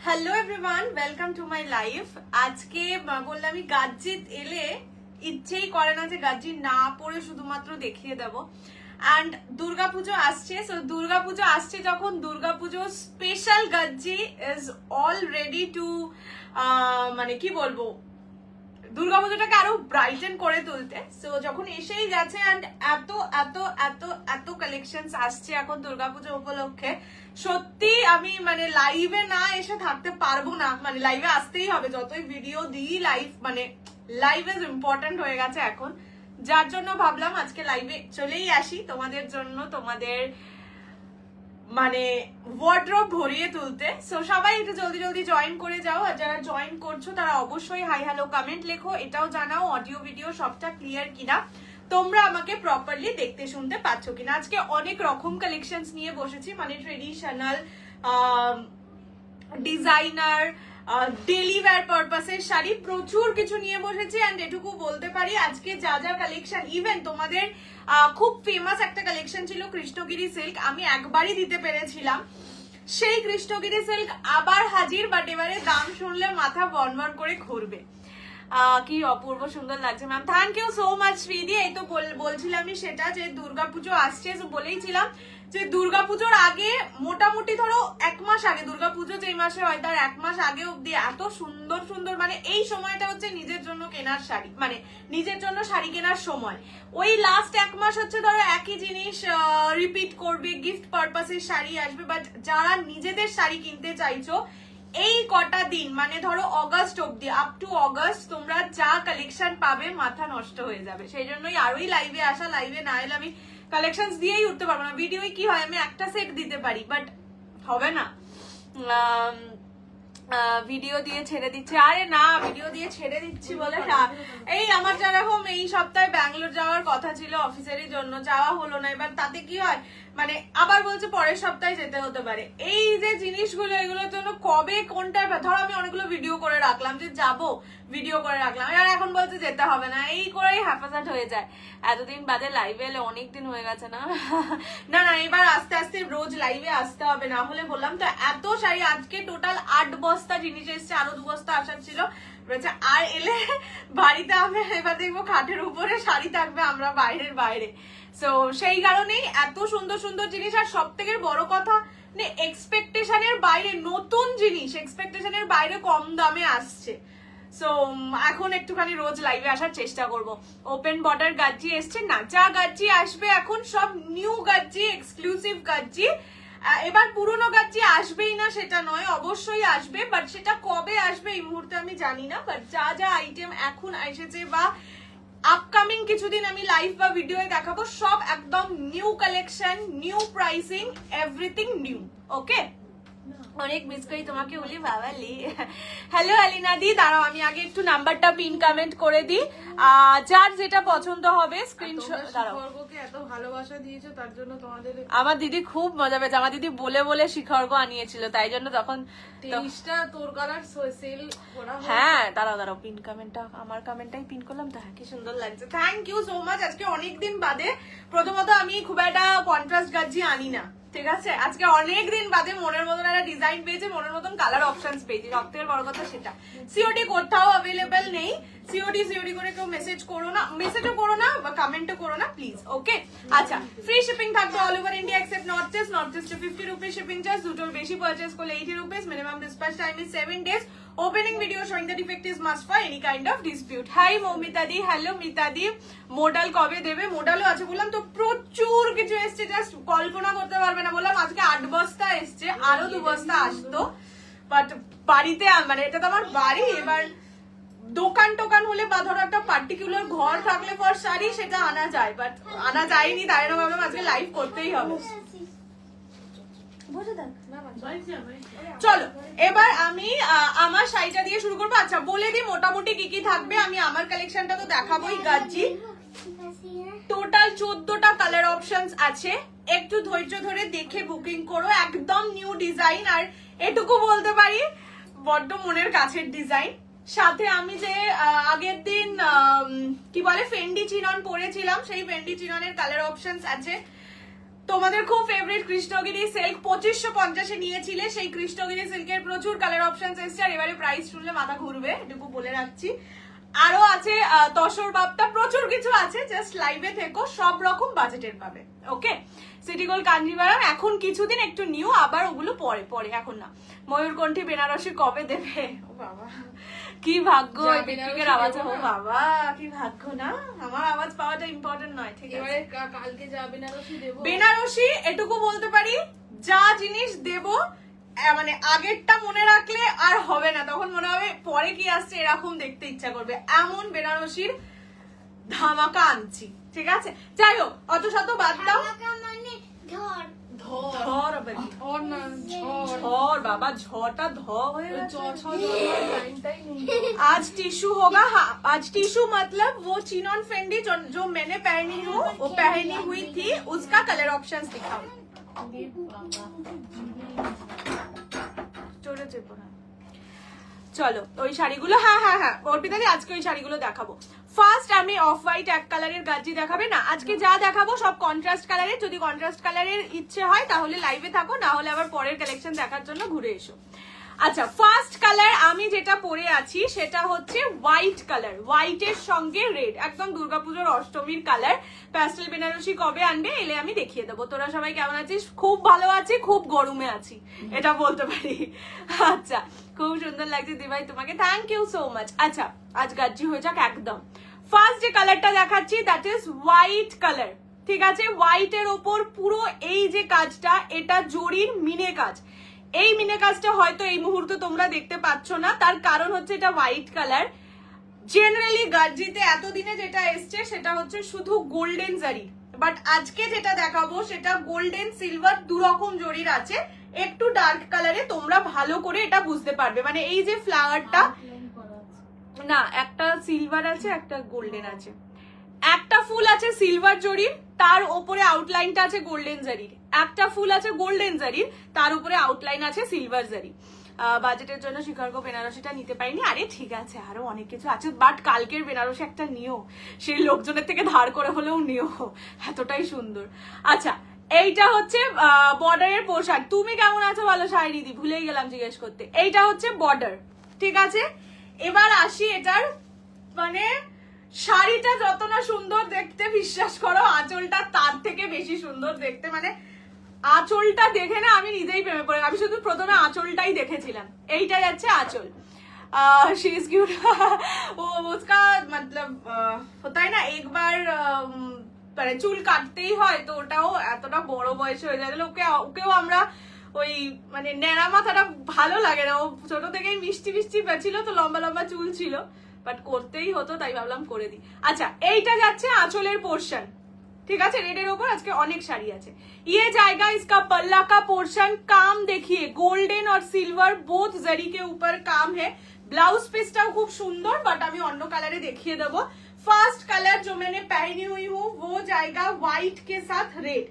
Hello everyone, welcome to my life. আজকে বললামই গাজ্জিত এলে ইচ্ছেই করে না যে গাজ্জি না পরে শুধুমাত্র দেখিয়ে দেব। অ্যান্ড দুর্গাপুজো আসছে, সো দুর্গাপুজো আসছে যখন Durga Puja special গাজ্জি is all ready to মানে কি বলবো দুর্গাপুজোটাকে আরো ব্রাইটেন করে তুলতে। সো যখন এসেই গেছে অ্যান্ড এত এত এত এত কালেকশনস আসছে এখন দুর্গাপুজো উপলক্ষে, সত্যি আমি মানে লাইভে না এসে থাকতে পারবো না, মানে লাইভে আসতেই হবে। যতই ভিডিও দিই লাইভ মানে লাইভ ইজ ইম্পর্টেন্ট হয়ে গেছে এখন, যার জন্য ভাবলাম আজকে লাইভে চলেই আসি তোমাদের জন্য, তোমাদের মানে ওয়ার্ড্রোব ভরিয়ে তুলতে। সো সবাই একটু জলদি জলদি জয়েন করে যাও, আর যারা জয়েন করছো তারা অবশ্যই হাই হ্যালো কমেন্ট লেখো, এটাও জানাও অডিও ভিডিও সবটা ক্লিয়ার কিনা, তোমরা আমাকে প্রপারলি দেখতে শুনতে পাচ্ছ কিনা। আজকে অনেক রকম কালেকশনস নিয়ে বসেছি, মানে ট্রেডিশনাল, ডিজাইনার, ডেলি ওয়্যার পারপাসের শাড়ি, প্রচুর কিছু নিয়ে বসেছি। অ্যান্ড এটুকু বলতে পারি আজকে যা যা কালেকশন, ইভেন তোমাদের খুব ফেমাস একটা কালেকশন ছিল কৃষ্ণগিরি সিল্ক, আমি একবারই দিতে পেরেছিলাম। সেই কৃষ্ণগিরি সিল্ক আবার হাজির, বাট এবারে দাম শুনলে মাথা বনবন করে ঘুরবে। কি অপূর্ব সুন্দর লাগছে ma'am, thank you so much শ্রীদি। এই তো বলছিলামই সেটা যে দুর্গাপুজো আসছে, বলেইছিলাম যে দুর্গাপুজোর আগে মোটামুটি ধরো এক মাস আগে, দুর্গাপুজো যে মাসে হয় তার এক মাস আগে অব্দি এত সুন্দর সুন্দর, মানে এই সময়টা হচ্ছে নিজের জন্য কেনার শাড়ি, মানে নিজের জন্য শাড়ি কেনার সময়। ওই লাস্ট এক মাস হচ্ছে ধরো একই জিনিস রিপিট করবে, গিফট পারপাসের শাড়ি আসবে। বাট যারা নিজেদের শাড়ি কিনতে চাইছো এই কটা দিন, মানে ধরো অগাস্ট অব্দি, আপ টু অগাস্ট তোমরা যা কালেকশন পাবে মাথা নষ্ট হয়ে যাবে। সেই জন্যই আরোই লাইভে আসা, লাইভে না এলে আমি কালেকশন দিয়েই উঠতে পারবো না। ভিডিওয় কি হয় আমি একটা সেট দিতে পারি, বাট হবে না। ভিডিও দিয়ে ছেড়ে দিচ্ছে, আরে না ভিডিও দিয়ে ছেড়ে দিচ্ছি বলে এই আমার যেরকম এই সপ্তাহে ব্যাঙ্গালোর যাওয়ার কথা ছিল অফিসেরই জন্য, যাওয়া হলো না। এবার তাতে কি হয়, মানে আবার বলছে পরের সপ্তাহে যেতে হতে পারে। এই যে জিনিসগুলো, এগুলোর জন্য কবে কোনটা, ধরো আমি অনেকগুলো ভিডিও করে রাখলাম যে যাবো, ভিডিও করে রাখলাম, আর এখন বলছে যেতে হবে না, এই করেই হ্যাপাসাট হয়ে যায়। এতদিন বাদে লাইভে এলে, অনেক দিন হয়ে গেছে না। না না, এবার আস্তে আস্তে রোজ লাইভে আসতে হবে, না হলে বললাম তো এত শাড়ি। আজকে টোটাল 8 বস্তা জিনিস এসছে, আরো 2 বস্তা আসার ছিল। আর এলে বাড়িতে আমি এবার দেখবো খাটের উপরে শাড়ি থাকবে, আমরা বাইরের বাইরে। সো সেই কারণেই এত সুন্দর সুন্দর জিনিস, আর সব থেকে বড় কথা এক্সপেকটেশনের বাইরে নতুন জিনিস, এক্সপেকটেশনের বাইরে কম দামে আসছে। সো এখন একটুখানি রোজ লাইভে আসার চেষ্টা করব। ওপেন বর্ডার গাজ্জি এসছে না, যা গাজ্জি আসবে এখন সব নিউ গাজ্জি, এক্সক্লুসিভ গাজ্জি। এবার পুরনো গাজ্জি আসবেই না সেটা নয়, অবশ্যই আসবে, বাট সেটা কবে আসবে এই মুহূর্তে আমি জানি না। বাট যা যা আইটেম এখন এসেছে বা আপকামিং কিছুদিন আমি লাইভ বা ভিডিওয়ে দেখাবো, সব একদম new collection, new pricing, everything new. Okay, অনেক মিস করি তোমাকে বলি বাবালি। হ্যালো আলিনা দি, দাঁড়াও আমি আগে একটু নাম্বারটা পিন কমেন্ট করে দিই, যার যেটা পছন্দ হবে স্ক্রিনশট। দাঁড়াও, এত ভালোবাসা দিয়েছো তার জন্য তোমাদের। আমার দিদি খুব মজা পেয়েছে, আমার দিদি বলে বলে শিখরগ আনিয়েছিল, তাই জন্য তখন 23টা তোর কালার সেল করা। হ্যাঁ দাঁড়াও দাঁড়াও, পিন কমেন্টটা, আমার কমেন্টটাই পিন করলাম তো। হ্যাঁ কি সুন্দর লাগছে, থ্যাংক ইউ সো মাচ। আজকে অনেকদিন বাদে, প্রথমত আমি খুব একটা কন্ট্রাস্ট গাজ্জি আনি না, ঠিক আছে। আজকে অনেকদিন বাদে মনের মতন একটা ডিজাইন পেয়েছি, মনের মতন কালার অপশনস পেয়েছি, সব থেকে বড় কথা সেটা। সিওডি কোথাও অ্যাভেলেবেল নেই, সিওডি করে কেউ মেসেজ করো না, মেসেজও করো না বা কমেন্টও করো না প্লিজ। ওকে, আচ্ছা ফ্রি শিপিং থাকবে all over India except north east. North ইস্টে 50 রুপিস শিপিং চার্জ, দুটোর বেশি পারচেজ করলে 80 rupees. Minimum dispatch time is 7 days. Opening video showing the defect is must for any kind of dispute. Hi Moumita the, hello Mita the. Modal কবে দেবে? মোডালও আছে বললাম তো, প্রচুর কিছু এসছে, জাস্ট কল্পনা করতে পারবে না। বললাম আজকে 8 বস্তা এসছে, আরো 2 বস্তা আসতো, বাট বাড়িতে মানে এটা তো আমার বাড়ি, এবার দোকান টোকান হলে বা ধরো একটা পার্টিকুলার ঘর থাকলে পর শাড়ি সেটা আনা যায়, বাট আনা যায়নি, তাই জন্য ভাবলাম আজকে লাইভ করতেই হবে। চলো এবার আমি আমার শাড়িটা দিয়ে শুরু করবো। আচ্ছা বলে দিই মোটামুটি কি কি থাকবে, আমি আমার কালেকশনটা তো দেখাবোই। গাজ্জি টোটাল 14টা কালার অপশনস আছে, একটু ধৈর্য ধরে দেখে বুকিং করো, একদম নিউ ডিজাইন। আর এটুকু বলতে পারি বড্ড মনের কাছের ডিজাইন। সাথে আমি যে আগের দিন কি বলে ফেন্ডি চিনন পরেছিলাম, সেই ফেন্ডি চিননের কালার অপশনস আছে। তোমাদের খুব ফেভারিট কৃষ্ণগিরি সিল্ক 2550 নিয়েছিলে, সেই কৃষ্ণগিরি সিল্কের প্রচুর কালার অপশনস এসছে। আর এবারে প্রাইস শুনলে মাথা ঘুরবে, এটুকু বলে রাখছি। আরো আছে তসর বাপ্তা, প্রচুর কিছু আছে, জাস্ট লাইভে থেকো, সব রকম বাজেটের পাবে। ওকে, সিটি গোল্ড কাঞ্জিভারাম এখন কিছুদিন একটু নিউ, আবার ওগুলো পরে পরে, এখন না। ময়ূরকণ্ঠী বেনারসি কবে দেবে? ও বাবা কি ভাগ্য, বিপিকের আওয়াজ। ও বাবা কি ভাগ্য না, আমার আওয়াজ পাওয়াটা ইম্পর্টেন্ট নয়। ঠিক আছে, এবারে কালকে যা বেনারসি দেবো, বেনারসি এটুকু বলতে পারি, যা জিনিস দেব মানে আগেরটা মনে রাখলে আর হবে না, তখন মনে হবে পরে কি আসছে এরকম দেখতে ইচ্ছা করবে, এমন বেনারসির ধামাকা আনছি। ঠিক আছে, যাই হোক অত শত বাদ দাও। ধর আবার কি? ঝড় না ঝড়, ঝড় বাবা, ঝড়টা ধ হয়ে গেছে। লাইনটাই নেই। आज टिश्यू होगा। हाँ, आज टिश्यू मतलब वो चिनॉन फेंडी जो मैंने पहनी हूँ, वो पहनी हुई थी, उसका कलर ऑप्शंस दिखाओ। চলো ওই শাড়িগুলো, হ্যাঁ হ্যাঁ হ্যাঁ অর্পিতাদি আজকে ওই শাড়িগুলো দেখাবো। ফার্স্ট আমি অফ হোয়াইট এক কালারের গাজি দেখাবে না, আজকে যা দেখাবো সব কন্ট্রাস্ট কালারের। যদি কন্ট্রাস্ট কালারের ইচ্ছে হয় তাহলে লাইভে থাকো, না হলে আবার পরের কালেকশন দেখার জন্য ঘুরে এসো। আচ্ছা, ফার্স্ট কালার আমি যেটা পরে আছি সেটা হচ্ছে হোয়াইট কালার, হোয়াইটের সঙ্গে রেড, একদম দুর্গাপুজোর অষ্টমীর কালার। প্যাস্টেল বেনারসি কবে আনবে এলে আমি দেখিয়ে দেবো। তোরা সবাই কেমন আছিস? খুব ভালো আছি, খুব গরমে আছি, এটা বলতে পারি। আচ্ছা, খুব সুন্দর লাগছে দিভাই তোমাকে, থ্যাংক ইউ সো মাচ। আচ্ছা, আজ গাজ্জি হয়ে যাক একদম। ফার্স্ট যে কালারটা দেখাচ্ছি দ্যাট ইজ হোয়াইট কালার। ঠিক আছে, হোয়াইটের ওপর পুরো এই যে কাজটা, এটা জরির মিনে কাজ। এই মিনে কাজটা হয়তো এই মুহূর্তে তোমরা দেখতে পাচ্ছ না, তার কারণ হচ্ছে এটা হোয়াইট কালার। জেনারেলি গার্জিতে এতদিনে যেটা এসছে সেটা হচ্ছে শুধু গোল্ডেন জারি, বাট আজকে যেটা দেখাবো সেটা গোল্ডেন সিলভার দুরকম জরির আছে। একটু ডার্ক কালারে তোমরা ভালো করে এটা বুঝতে পারবে, মানে এই যে ফ্লাওয়ারটা না, একটা সিলভার আছে একটা গোল্ডেন আছে, একটা ফুল আছে সিলভার জরির, তার উপরে আউটলাইনটা আছে গোল্ডেন জারির, একটা ফুল আছে গোল্ডেন জারির, তার উপরে আউটলাইন আছে সিলভার জারি। বাজেটের জন্য শিকারগো বেনারসিটা নিতে পারিনি। আরে ঠিক আছে, আরো অনেক কিছু আছে, বাট কালকের বেনারসি একটা নিও, সেই লোকজনের থেকে ধার করে হলেও নিও, এতটাই সুন্দর। আচ্ছা, এইটা হচ্ছে বর্ডারের পোশাক। তুমি কেমন আছো বলো শাড়ি দিদি, ভুলেই গেলাম জিজ্ঞেস করতে। এইটা হচ্ছে বর্ডার, ঠিক আছে। এবার আসি এটার মানে শাড়িটা যত না সুন্দর দেখতে, বিশ্বাস করো আঁচলটা তার থেকে বেশি সুন্দর দেখতে। মানে আঁচলটা দেখে না আমি নিজেই প্রেমে পড়ে, আমি শুধু প্রথমে আঁচলটাই দেখেছিলাম। এইটাই আছে আঁচল। She is cute. वो उसका मतलब होता है ना एक बार মানে চুল কাটতেই হয়, তো ওটাও এতটা বড় বয়সে হয়ে যায়, ওকেও আমরা ওই মানে ন্যাড়া মাথাটা ভালো লাগে না, ও ছোট থেকেই মিষ্টি মিষ্টি ছিল, তো লম্বা লম্বা চুল ছিল, বাট করতেই হতো তাই ভাবলাম করে দিই। আচ্ছা, এইটা যাচ্ছে আঁচলের পোর্শন, ঠিক আছে। রেডের ওপর আজকে অনেক শাড়ি আছে। ये जाएगा इसका पल्ला का पोर्शन, काम देखिए गोल्डन और सिल्वर बोथ जरी के ऊपर काम है। ब्लाउज पीसটাও খুব সুন্দর, বাট আমি অন্য কালারে দেখিয়ে দেবো। फर्स्ट कलर जो मैंने पहनी हुई हूँ वो जाएगा व्हाइट के साथ रेड।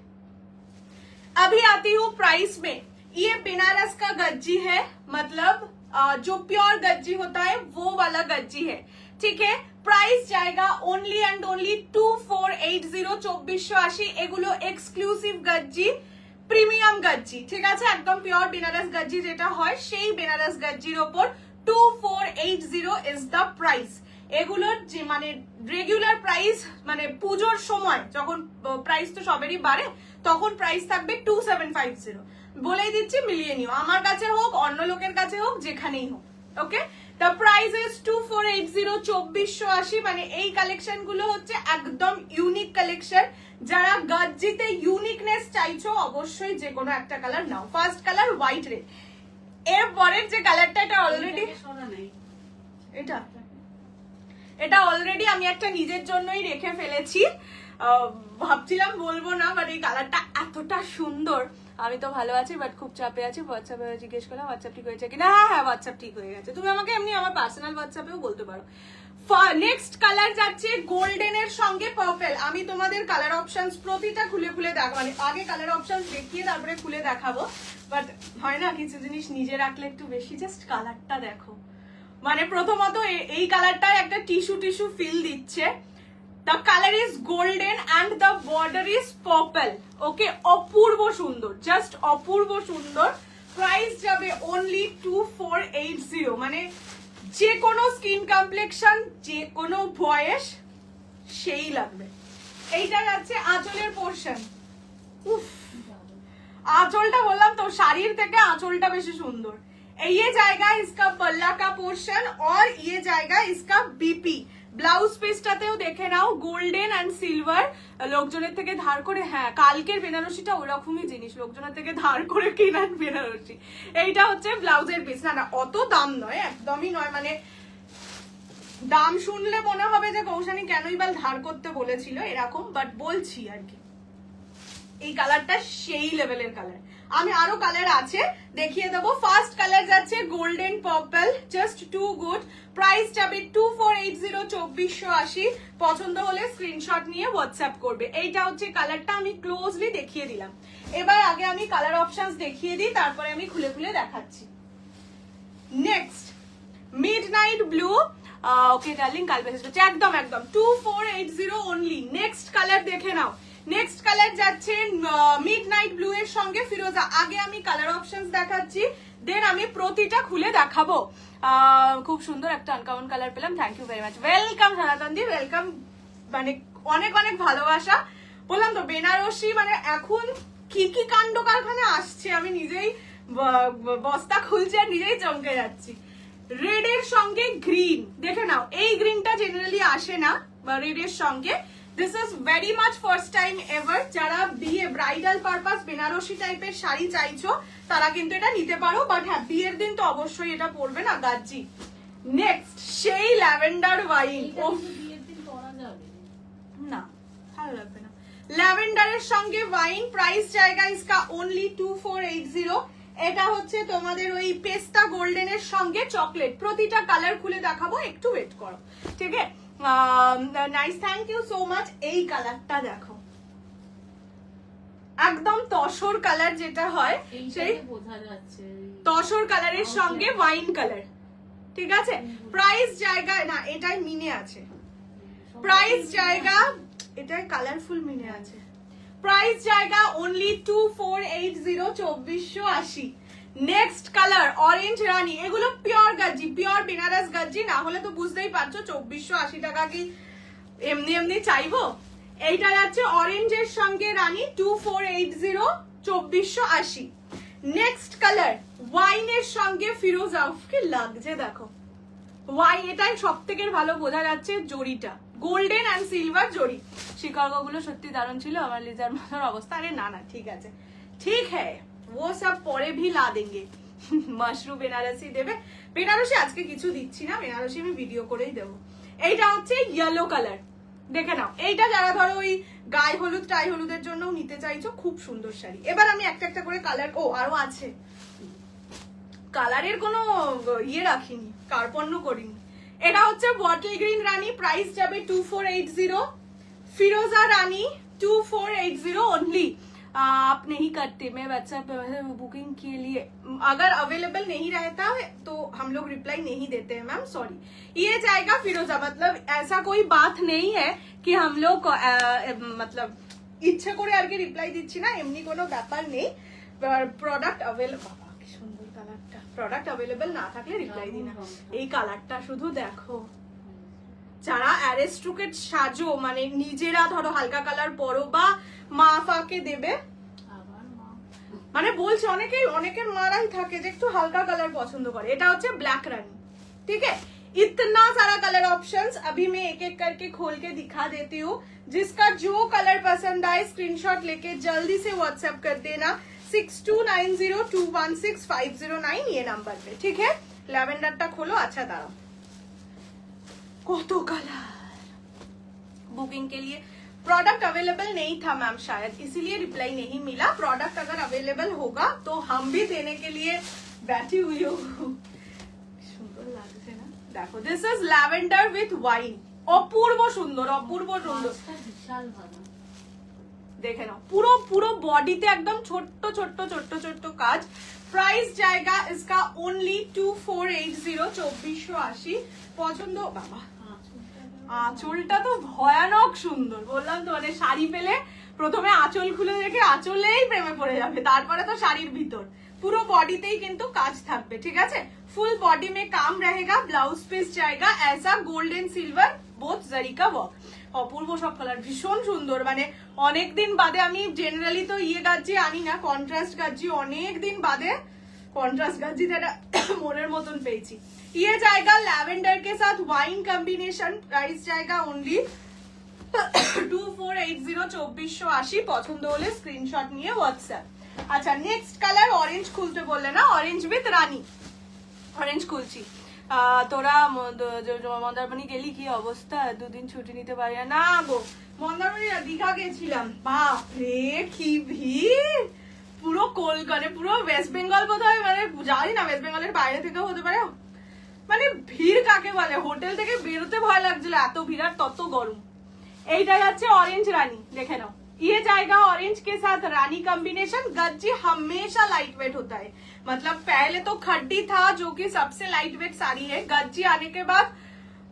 अभी आती हूँ प्राइस में। ये बनारस का गज्जी है, मतलब जो प्योर गज्जी होता है वो वाला गज्जी है, ठीक है। प्राइस जाएगा ओनली एंड ओनली 2480, 2480। এগুলো এক্সক্লুসিভ গজ্জি, প্রিমিয়াম গজ্জি, ঠিক আছে। একদম পিওর বেনারস গজ্জি যেটা হয় সেই বেনারস গজ্জির ওপর 2480 ইজ দ্য প্রাইস। এগুলোর যে মানে রেগুলার প্রাইস, মানে পুজোর সময় যখন প্রাইস তো সবেরই বাড়ে, তখন প্রাইস থাকবে 2750। বলেই দিচ্ছি, মিলিয়ে নিও, আমার কাছে হোক অন্য লোকের কাছে হোক, যেখানেই হোক। ওকে, দ্য প্রাইস ইজ 2480, 2480। মানে এই কালেকশন গুলো হচ্ছে একদম ইউনিক কালেকশন। যারা গাজ্জিতে ইউনিকনেস চাইছো অবশ্যই যে কোনো একটা কালার নাও। First colour white red. এর পরের যে কালারটা, এটা অলরেডি এটা অলরেডি আমি একটা নিজের জন্যই রেখে ফেলেছি, ভাবছিলাম বলবো না, বাট এই কালারটা এতটা সুন্দর। আমি তো ভালো আছি, বাট খুব চাপে আছি। হোয়াটসঅ্যাপে জিজ্ঞেস করলাম হোয়াটসঅ্যাপ ঠিক হয়েছে কিনা। হ্যাঁ, হোয়াটসঅ্যাপ ঠিক হয়ে গেছে। তুমি আমাকে এমনি আমার পার্সোনাল হোয়াটসঅ্যাপেও বলতে পারো। নেক্সট কালার যাচ্ছে গোল্ডেনের সঙ্গে পার্পল। আমি তোমাদের কালার অপশনস প্রতিটা খুলে খুলে দেখাবো, মানে আগে কালার অপশনস দেখিয়ে তারপরে খুলে দেখাবো, বাট হয় না কিছু জিনিস নিজে রাখলে একটু বেশি। জাস্ট কালারটা দেখো, মানে প্রথমত এই কালারটায় একটা টিস্যু ফিল দিচ্ছে। The colour is golden and the border is purple. Okay, অপূর্ব সুন্দর, জাস্ট অপূর্ব সুন্দর। প্রাইস যাবে অনলি 2480। মানে যে কোনো স্কিন কমপ্লেকশন, যে কোনো বয়স সেই লাগবে। এইটা যাচ্ছে আঁচলের পোর্শন। উফ, आंचलটা বললাম তো শাড়ির থেকে আঁচলটা বেশি সুন্দর। ये जाएगा इसका पल्ला का पोर्शन और ये जाएगा इसका बीपी। ব্লাউজ পিসটাতেও দেখে নাও গোল্ডেন এন্ড সিলভার লোকজনের থেকে ধার করে। হ্যাঁ, কালকের বেনারসিটা ওরকমই জিনিস, লোকজনের থেকে ধার করে কেনার বেনারসি। এইটা হচ্ছে ব্লাউজের পিস। না না, অত দাম নয়, একদমই নয়। মানে দাম শুনলে মনে হবে যে কৌশানী কেনই বা ধার করতে বলেছিল এরকম, বাট বলছি আর কি। এই কালারটা সেই লেভেলের কালার। আমি আরো কালার আছে দেখিয়ে দেবো। ফার্স্ট কালার যাচ্ছে golden purple, just too good. Price যাবে 2480, 2480। পছন্দ হলে স্ক্রিনশট নিয়ে হোয়াটসঅ্যাপ করবে। এইটা হচ্ছে কালারটা, আমি ক্লোজলি দেখিয়ে দিলাম। এবার আগে আমি কালার অপশনস দেখিয়ে দিই, তারপরে আমি খুলে খুলে দেখাচ্ছি। Next midnight blue. Okay darling, কাল মেসেজ করছি। একদম একদম 2480 অনলি। নেক্সট কালার দেখে নাও। নেক্সট কালার যাচ্ছে মিডনাইট ব্লু এর সঙ্গে ফিরোজা। আগে আমি কালার অপশনস দেখাচ্ছি, দেন আমি প্রতিটা খুলে দেখাবো। খুব সুন্দর একটা আনকমন কালার পেলাম, thank you very much. Welcome সনাতনদি, ওয়েলকাম। মানে অনেক অনেক ভালোবাসা। বললাম তো বেনারসি মানে এখন কি কি কাণ্ড কারখানা আসছে, আমি নিজেই বস্তা খুলছি আর নিজেই চমকে যাচ্ছি। রেড এর সঙ্গে গ্রিন দেখে নাও। এই গ্রিনটা জেনারেলি আসে না রেড এর সঙ্গে। This is very much first time ever. যারা বিয়ে ব্রাইডাল পারপাস বেনারসি টাইপের শাড়ি চাইছো তারা কিন্তু এটা নিতে পারো, বাট হ্যাঁ বিয়ের দিন তো অবশ্যই এটা পরবে না গাজ্জি। নেক্সট সেই ল্যাভেন্ডার ওয়াইন। না, ভালো লাগবে না। ল্যাভেন্ডারের সঙ্গে ওয়াইন। প্রাইস জায়গা ইসকা অনলি 2480। এটা হচ্ছে তোমাদের ওই পেস্তা গোল্ডেনের সঙ্গে চকলেট। প্রতিটা কালার খুলে দেখাবো, একটু ওয়েট করো, ঠিক আছে? Nice, thank you so much. এই কালারটা দেখো, একদম তসর কালার যেটা হয় সেই বোঝা যাচ্ছে। তসর কালারের সঙ্গে ওয়াইন কালার, ঠিক আছে? প্রাইস জায়গা না, এটাই মিনে আছে। প্রাইস জায়গা, এটাই কালারফুল মিনে আছে। প্রাইস জায়গা অনলি 2480, 2480। নেক্সট কালার অরেঞ্জ রানী। এগুলো পিওর গাজ্জি, পিওর বেনারস গাজ্জি। না হলে তো বুঝতেই পারছো 2480 টাকা কি এমনি এমনি চাইবো। এইটা যাচ্ছে অরেঞ্জের সঙ্গে রানী, 2480, 2480। নেক্সট কালার ওয়াইনের সঙ্গে ফিরোজা। কি লাগছে দেখো, ওয়াই। এটাই সব থেকে ভালো বোঝা যাচ্ছে জড়িটা, গোল্ডেন এন্ড সিলভার জড়ি। শিকাগোগুলো সত্যি দারুণ ছিল। আমার লিজার মতন অবস্থা। আরে না না, ঠিক আছে, ঠিক হ্যাঁ, वो सब পরে भी ला देंगे। মাশরুম বেনারসি দেবে। বেনারসি আজকে কিছু দিচ্ছি না, বেনারসি আমি ভিডিও করেই দেবো। এইটা হচ্ছে ইয়েলো কালার, দেখে নাও। এইটা যারা ধরো ওই গায়ে হলুদ টাই হলুদের জন্য নিতে চাইছো, খুব সুন্দর শাড়ি। এবার আমি একটা একটা করে কালার, ও আরো আছে, কালারের কোনো ইয়ে রাখিনি, কার্পণ্য করিনি। এটা হচ্ছে বটল গ্রিন রানী। প্রাইস যাবে 2480। ফিরোজা রানী 2480 ओनली। आप नहीं करते, मैं व्हाट्सएप बुकिंग के लिए अगर अवेलेबल नहीं रहता है तो हम लोग रिप्लाई नहीं देते हैं मैम, सॉरी। ये जाएगा फिरोजा। मतलब ऐसा कोई बात नहीं है कि हम लोग मतलब ইচ্ছে করে আর কি রিপ্লাই দিচ্ছি না, এমনি কোনো ব্যাপার নেই। প্রোডাক্ট अवेलेबल, বাবা কি সুন্দর কালারটা। প্রোডাক্ট अवेलेबल না থাকলে রিপ্লাই দিই না। এই কালারটা শুধু দেখো। যারা অ্যারিস্টোক্রেট সাজো, মানে নিজেরা ধরো হালকা কালার পরো বা মা ফাকে দেবে, মানে বলছে অনেকের মারাই থাকে যে একটু হালকা কালার পছন্দ করে। এটা হচ্ছে ব্ল্যাক রানী, ठीक है? इतना सारा कलर ऑप्शंस अभी मैं एक एक करके खोल के दिखा देती हूँ। जिसका जो कलर पसंद आए स्क्रीनशॉट लेके जल्दी से व्हाट्सएप कर देना 6290216509 ये नंबर पे, ठीक है? लैवेंडरটা खोलो। अच्छा दाঁড়াও, কত কালার। बुकिंग के लिए प्रोडक्ट अवेलेबल नहीं था मैम शायद, इसीलिए रिप्लाई नहीं मिला। प्रोडक्ट अगर अवेलेबल होगा तो हम भी देने के लिए बैठी हुई हूँ। সুন্দর লাগছে না? দেখো, this is lavender with wine. অপূর্ব সুন্দর, অপূর্ব সুন্দর। বিশাল ভালো। দেখে নাও, পুরো পুরো বডিতে একদম ছোট্ট ছোট্ট ছোট্ট ছোট্ট কাজ। প্রাইস জায়গা इसका ओनली 2480, 2480। পছন্দ বাবা আঁচলটা তো ভয়ানক সুন্দর, বললাম তো মানে শাড়ি পেলে প্রথমে আঁচল খুলে রেখে আঁচলেই প্রেমে পড়ে যাবে, তারপরে তো শাড়ির ভিতর পুরো বডিতেই কিন্তু কাজ থাকবে, ঠিক আছে। ফুল বডি মে কাম रहेगा, ব্লাউজ পিস जाएगा ऐसा गोल्ड एंड सिल्वर बोथ जरी का वर्क। অপূর্ব সব কালার, ভীষণ সুন্দর। মানে অনেকদিন বাদে, আমি জেনারেলি তো ইয়ে গাজ্জি আনি না, কন্ট্রাস্ট গাজ্জি, অনেকদিন বাদে কন্ট্রাস্ট গাজ্জি যেটা মনের মতন পেয়েছি। ये जाएगा लैवेंडर के साथ वाइन कॉम्बिनेशन, प्राइस जाएगा ओनली 2480, 2480। পছন্দ হলে স্ক্রিনশট নিয়ে হোয়াটসঅ্যাপ। আচ্ছা নেক্সট কালার অরেঞ্জ খুলতে বললে না, অরেঞ্জ উইথ রানী, অরেঞ্জ খুলছি। তোরা মন্দারমণি গেলি, কি অবস্থা? দুদিন ছুটি নিতে পারি না গো। মন্দারমণি দীঘা গেছিলাম, বাপরে কি ভিড়, পুরো কলকাতা, পুরো ওয়েস্ট বেঙ্গল বোধহয়, মানে জানি না ওয়েস্ট বেঙ্গলের বাইরে থেকেও হতে পারে। মানে ভিড় কাকে বলে, হোটেল থেকে বেরোতে ভয় লাগছিল, এত ভিড় আর তত গরম। এইটা যাচ্ছে অরেঞ্জ রানী, দেখে নাও। ये जाएगा ऑरेंज के साथ रानी कॉम्बिनेशन। गज्जी हमेशा लाइट वेट होता है, मतलब पहले तो खड्डी था जो कि सबसे लाइट वेट साड़ी है, गज्जी आने के बाद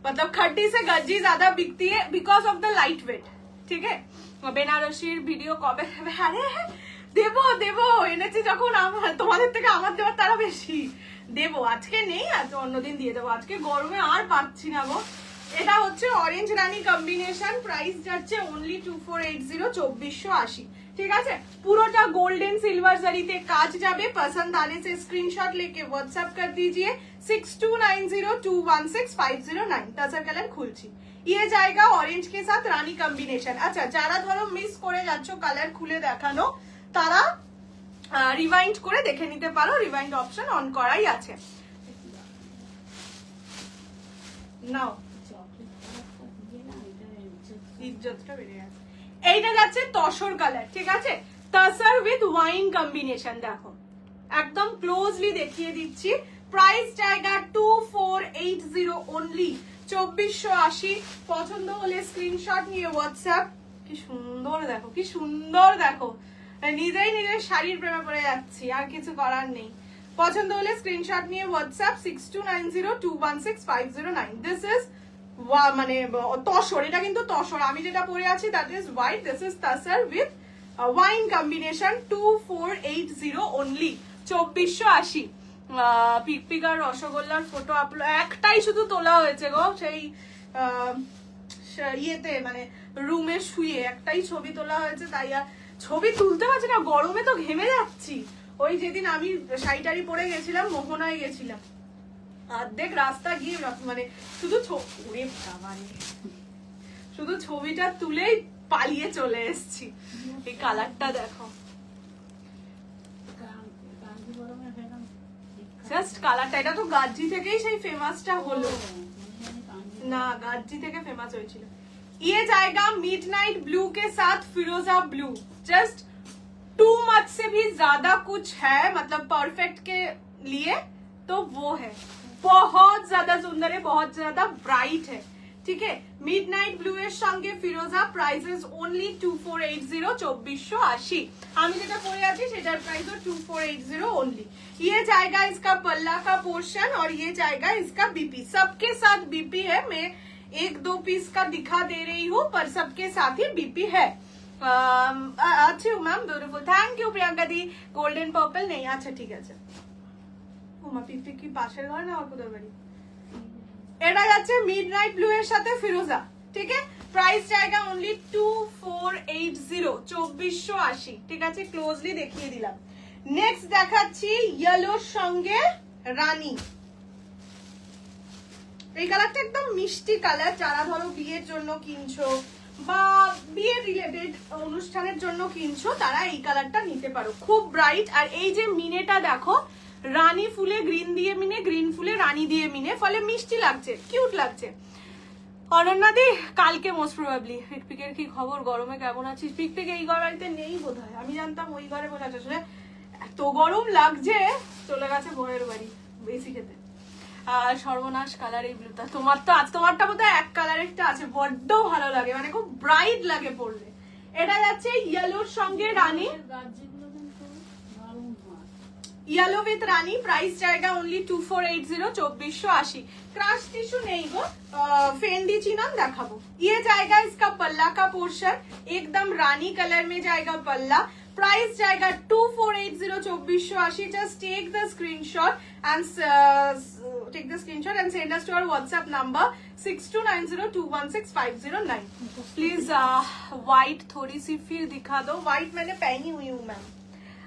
मतलब खड्डी से गज्जी ज्यादा बिकती है because of the light weight, ठीक है। বেনারসির ভিডিও কবে? আরে দেবো দেবো, এনেছি যখন তোমাদের থেকে আমার দেওয়ার তারা বেশি। দেবো, আজকে নেই, আজ অন্যদিন দিয়ে দেবো, আজকে গরমে আর পাচ্ছি না গো। এটা হচ্ছে অরেঞ্জ রানী কম্বিনেশন, প্রাইস যাচ্ছে ओनली 2480, 2480, ঠিক আছে। পুরোটা গোল্ডেন সিলভার জরিতে কাজ যাবে। पसंद आने से स्क्रीनशॉट लेके व्हाट्सएप कर दीजिए 6290216509। টাসার কালার খুলছি। ये जाएगा ऑरेंज के साथ रानी कॉम्बिनेशन। আচ্ছা যারা ধরো মিস করে যাচ্ছ কালার খুলে দেখানো, তারা রিভাইন্ড করে দেখে নিতে পারো, রিভাইন্ড অপশন অন করাই আছে। নাও ইজ্জতটা বেড়ে গেছে। এইটা যাচ্ছে তসর কালার, ঠিক আছে, তসর উইথ ওয়াইন কম্বিনেশন। দেখো একদম ক্লোজলি দেখিয়ে দিচ্ছি। প্রাইস জায়গা 2480 ওনলি, 2480। পছন্দ হলে স্ক্রিনশট নিয়ে হোয়াটসঅ্যাপ। কি সুন্দর দেখো, কি সুন্দর দেখো, নিজেই নিজের শাড়ির প্রেমে পড়ে যাচ্ছি, আর কিছু করার নেই। পছন্দ হলে স্ক্রিনশট নিয়ে হোয়াটসঅ্যাপ 6290216509। দিস ইজ মানে তসর, এটা কিন্তু তসর, আমি যেটা পরে আছি that is white, this is tussar with wine combination 2480 only, 2480। পিকপিক আর রসগোল্লার ফটো আপলোড একটাই শুধু তোলা হয়েছে গো, সেই ইয়েতে মানে রুমে শুয়ে একটাই ছবি তোলা হয়েছে, তাই আর ছবি তুলতে পারছি না, গরমে তো ঘেমে যাচ্ছি। ওই যেদিন আমি শাড়ি পরে গেছিলাম, মোহনায় গেছিলাম, অর্ধেক রাস্তা গিয়ে মানে শুধু শুধু ছবিটা তুলেই পালিয়ে চলে এসেছি। এই কালারটা দেখো, জাস্ট কালারটা, এটা তো গাজ্জি থেকেই সেই ফেমাসটা হলো না, গাজ্জি থেকে ফেমাস হয়েছিল। ये जाएगा मिडनाइट ब्लू के साथ फिरोजा ब्लू, जस्ट टू मच से भी ज्यादा कुछ है, मतलब परफेक्ट के लिए तो वो है, बहुत ज्यादा सुंदर है, बहुत ज्यादा ब्राइट है, ठीक है। मिडनाइट ब्लू এর সঙ্গে ফিরোজা, প্রাইসেস ओनली 2480, 2480। আমি যেটা পরে আছি সেটার প্রাইসও 2480 ओनली। ये जाएगा इसका पल्ला का पोर्शन और ये जाएगा इसका बीपी, सबके साथ बीपी है। मैं एक दो पीस का दिखा दे रही हूँ, पर सबके साथ ही बीपी है। अच्छी हूँ ma'am, beautiful, thank you Priyanka the. Golden purple नहीं, अच्छा ठीक है। ওমা পিপি কি পাশের ঘর না অকুদার বাড়ি? এটা যাচ্ছে মিডনাইট ব্লু এর সাথে ফিরোজা, ঠিক আছে। প্রাইস জায়গা ओनली 2480, 2480, ঠিক আছে। ক্লোজলি দেখিয়ে দিলাম। নেক্সট দেখাচ্ছি ইয়েলোর সঙ্গে রানী। এই কালারটা একদম মিষ্টি কালার, যারা ধরো বিয়ের জন্য কিনছো বা বিয়ে রিলেটেড অনুষ্ঠানের জন্য কিনছো, তারা এই কালারটা নিতে পারো, খুব ব্রাইট। আর এই যে মিনেটা দেখো, রানী ফুলে গ্রিন দিয়ে মিনে, গ্রিন ফুলে রানী দিয়ে মিনে, ফলে মিষ্টি লাগছে, কিউট লাগছে। অনন্যাদি কালকে মোস্ট প্রবাবলি। পিকপিকের কি খবর, গরমে কেমন আছিস? পিকপিক এই বাড়িতে নেই বোধহয়, আমি জানতাম ওই ঘরে বসে আছে, আসলে এত গরম লাগছে, চলে গেছে বউয়ের বাড়ি বেশি খেতে। আর সর্বনাশ কালার এই ব্লুটা, তোমার তো আজ তোমারটা বোধহয় এক কালারেরটা আছে, বড্ড ভালো লাগে, মানে খুব ব্রাইট লাগে পরলে। এটা যাচ্ছে ইয়েলোর সঙ্গে রানী, ইয়েলো উইথ রানী, প্রাইস জায়গা অনলি 2480, 2480। ক্রাশ টিস্যু নেই গো, फेंडी चिनन देखाबो। ये जाएगा इसका पल्ला का पोर्शन, एकदम रानी कलर में जाएगा पल्ला, प्राइस जाएगा 2480, 2480। Just take the screenshot and send us to our WhatsApp number 6290216509। Please white थोड़ी सी फिर दिखा दो। व्हाइट मैंने पहनी हुई हूँ मैम।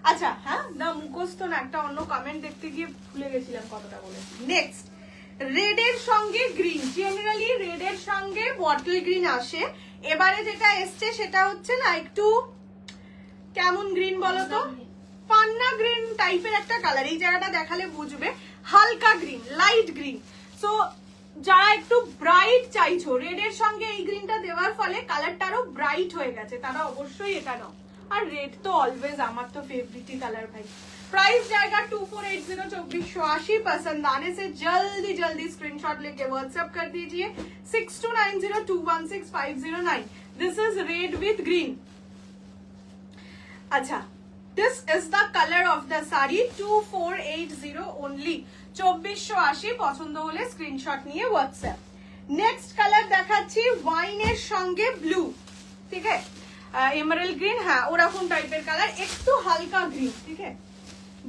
আচ্ছা হ্যাঁ না মুখস্থ না, একটা অন্য কমেন্ট দেখতে গিয়ে ভুলে গেছিলাম কতটা বলেছি। নেক্সট রেড এর সঙ্গে গ্রিন, জেনারেলি রেড এর সঙ্গে বটল গ্রিন আসে, এবারে যেটা এসছে সেটা হচ্ছে না একটু কেমন গ্রিন বলো তো, পান্না গ্রিন টাইপের একটা কালার। এই জায়গাটা দেখালে বুঝবে, হালকা গ্রিন, লাইট গ্রিন। সো যারা একটু ব্রাইট চাইছো, রেড এর সঙ্গে এই গ্রিনটা দেওয়ার ফলে কালারটা আরো ব্রাইট হয়ে গেছে, তারা অবশ্যই এটা নাও। আর রেড তো অলওয়েজ আমার তো फेवरेट कलर भाई। प्राइस जाएगा 2480, 2480। पसंद आने से जल्दी जल्दी स्क्रीनशॉट लेके व्हाट्सएप कर दीजिए 6290216509। This is red with green. अच्छा, this is the colour of the sari, 2480 only, 2480। পছন্দ হলে স্ক্রিনশট নিয়ে হোয়াটসঅ্যাপ। নেক্সট কালার দেখাচ্ছি ওয়াইনের সঙ্গে ব্লু, ঠিক আছে, এমারেল্ড গ্রিন, হ্যাঁ ওরকম টাইপের কালার, একটু হালকা গ্রিন, ঠিক আছে।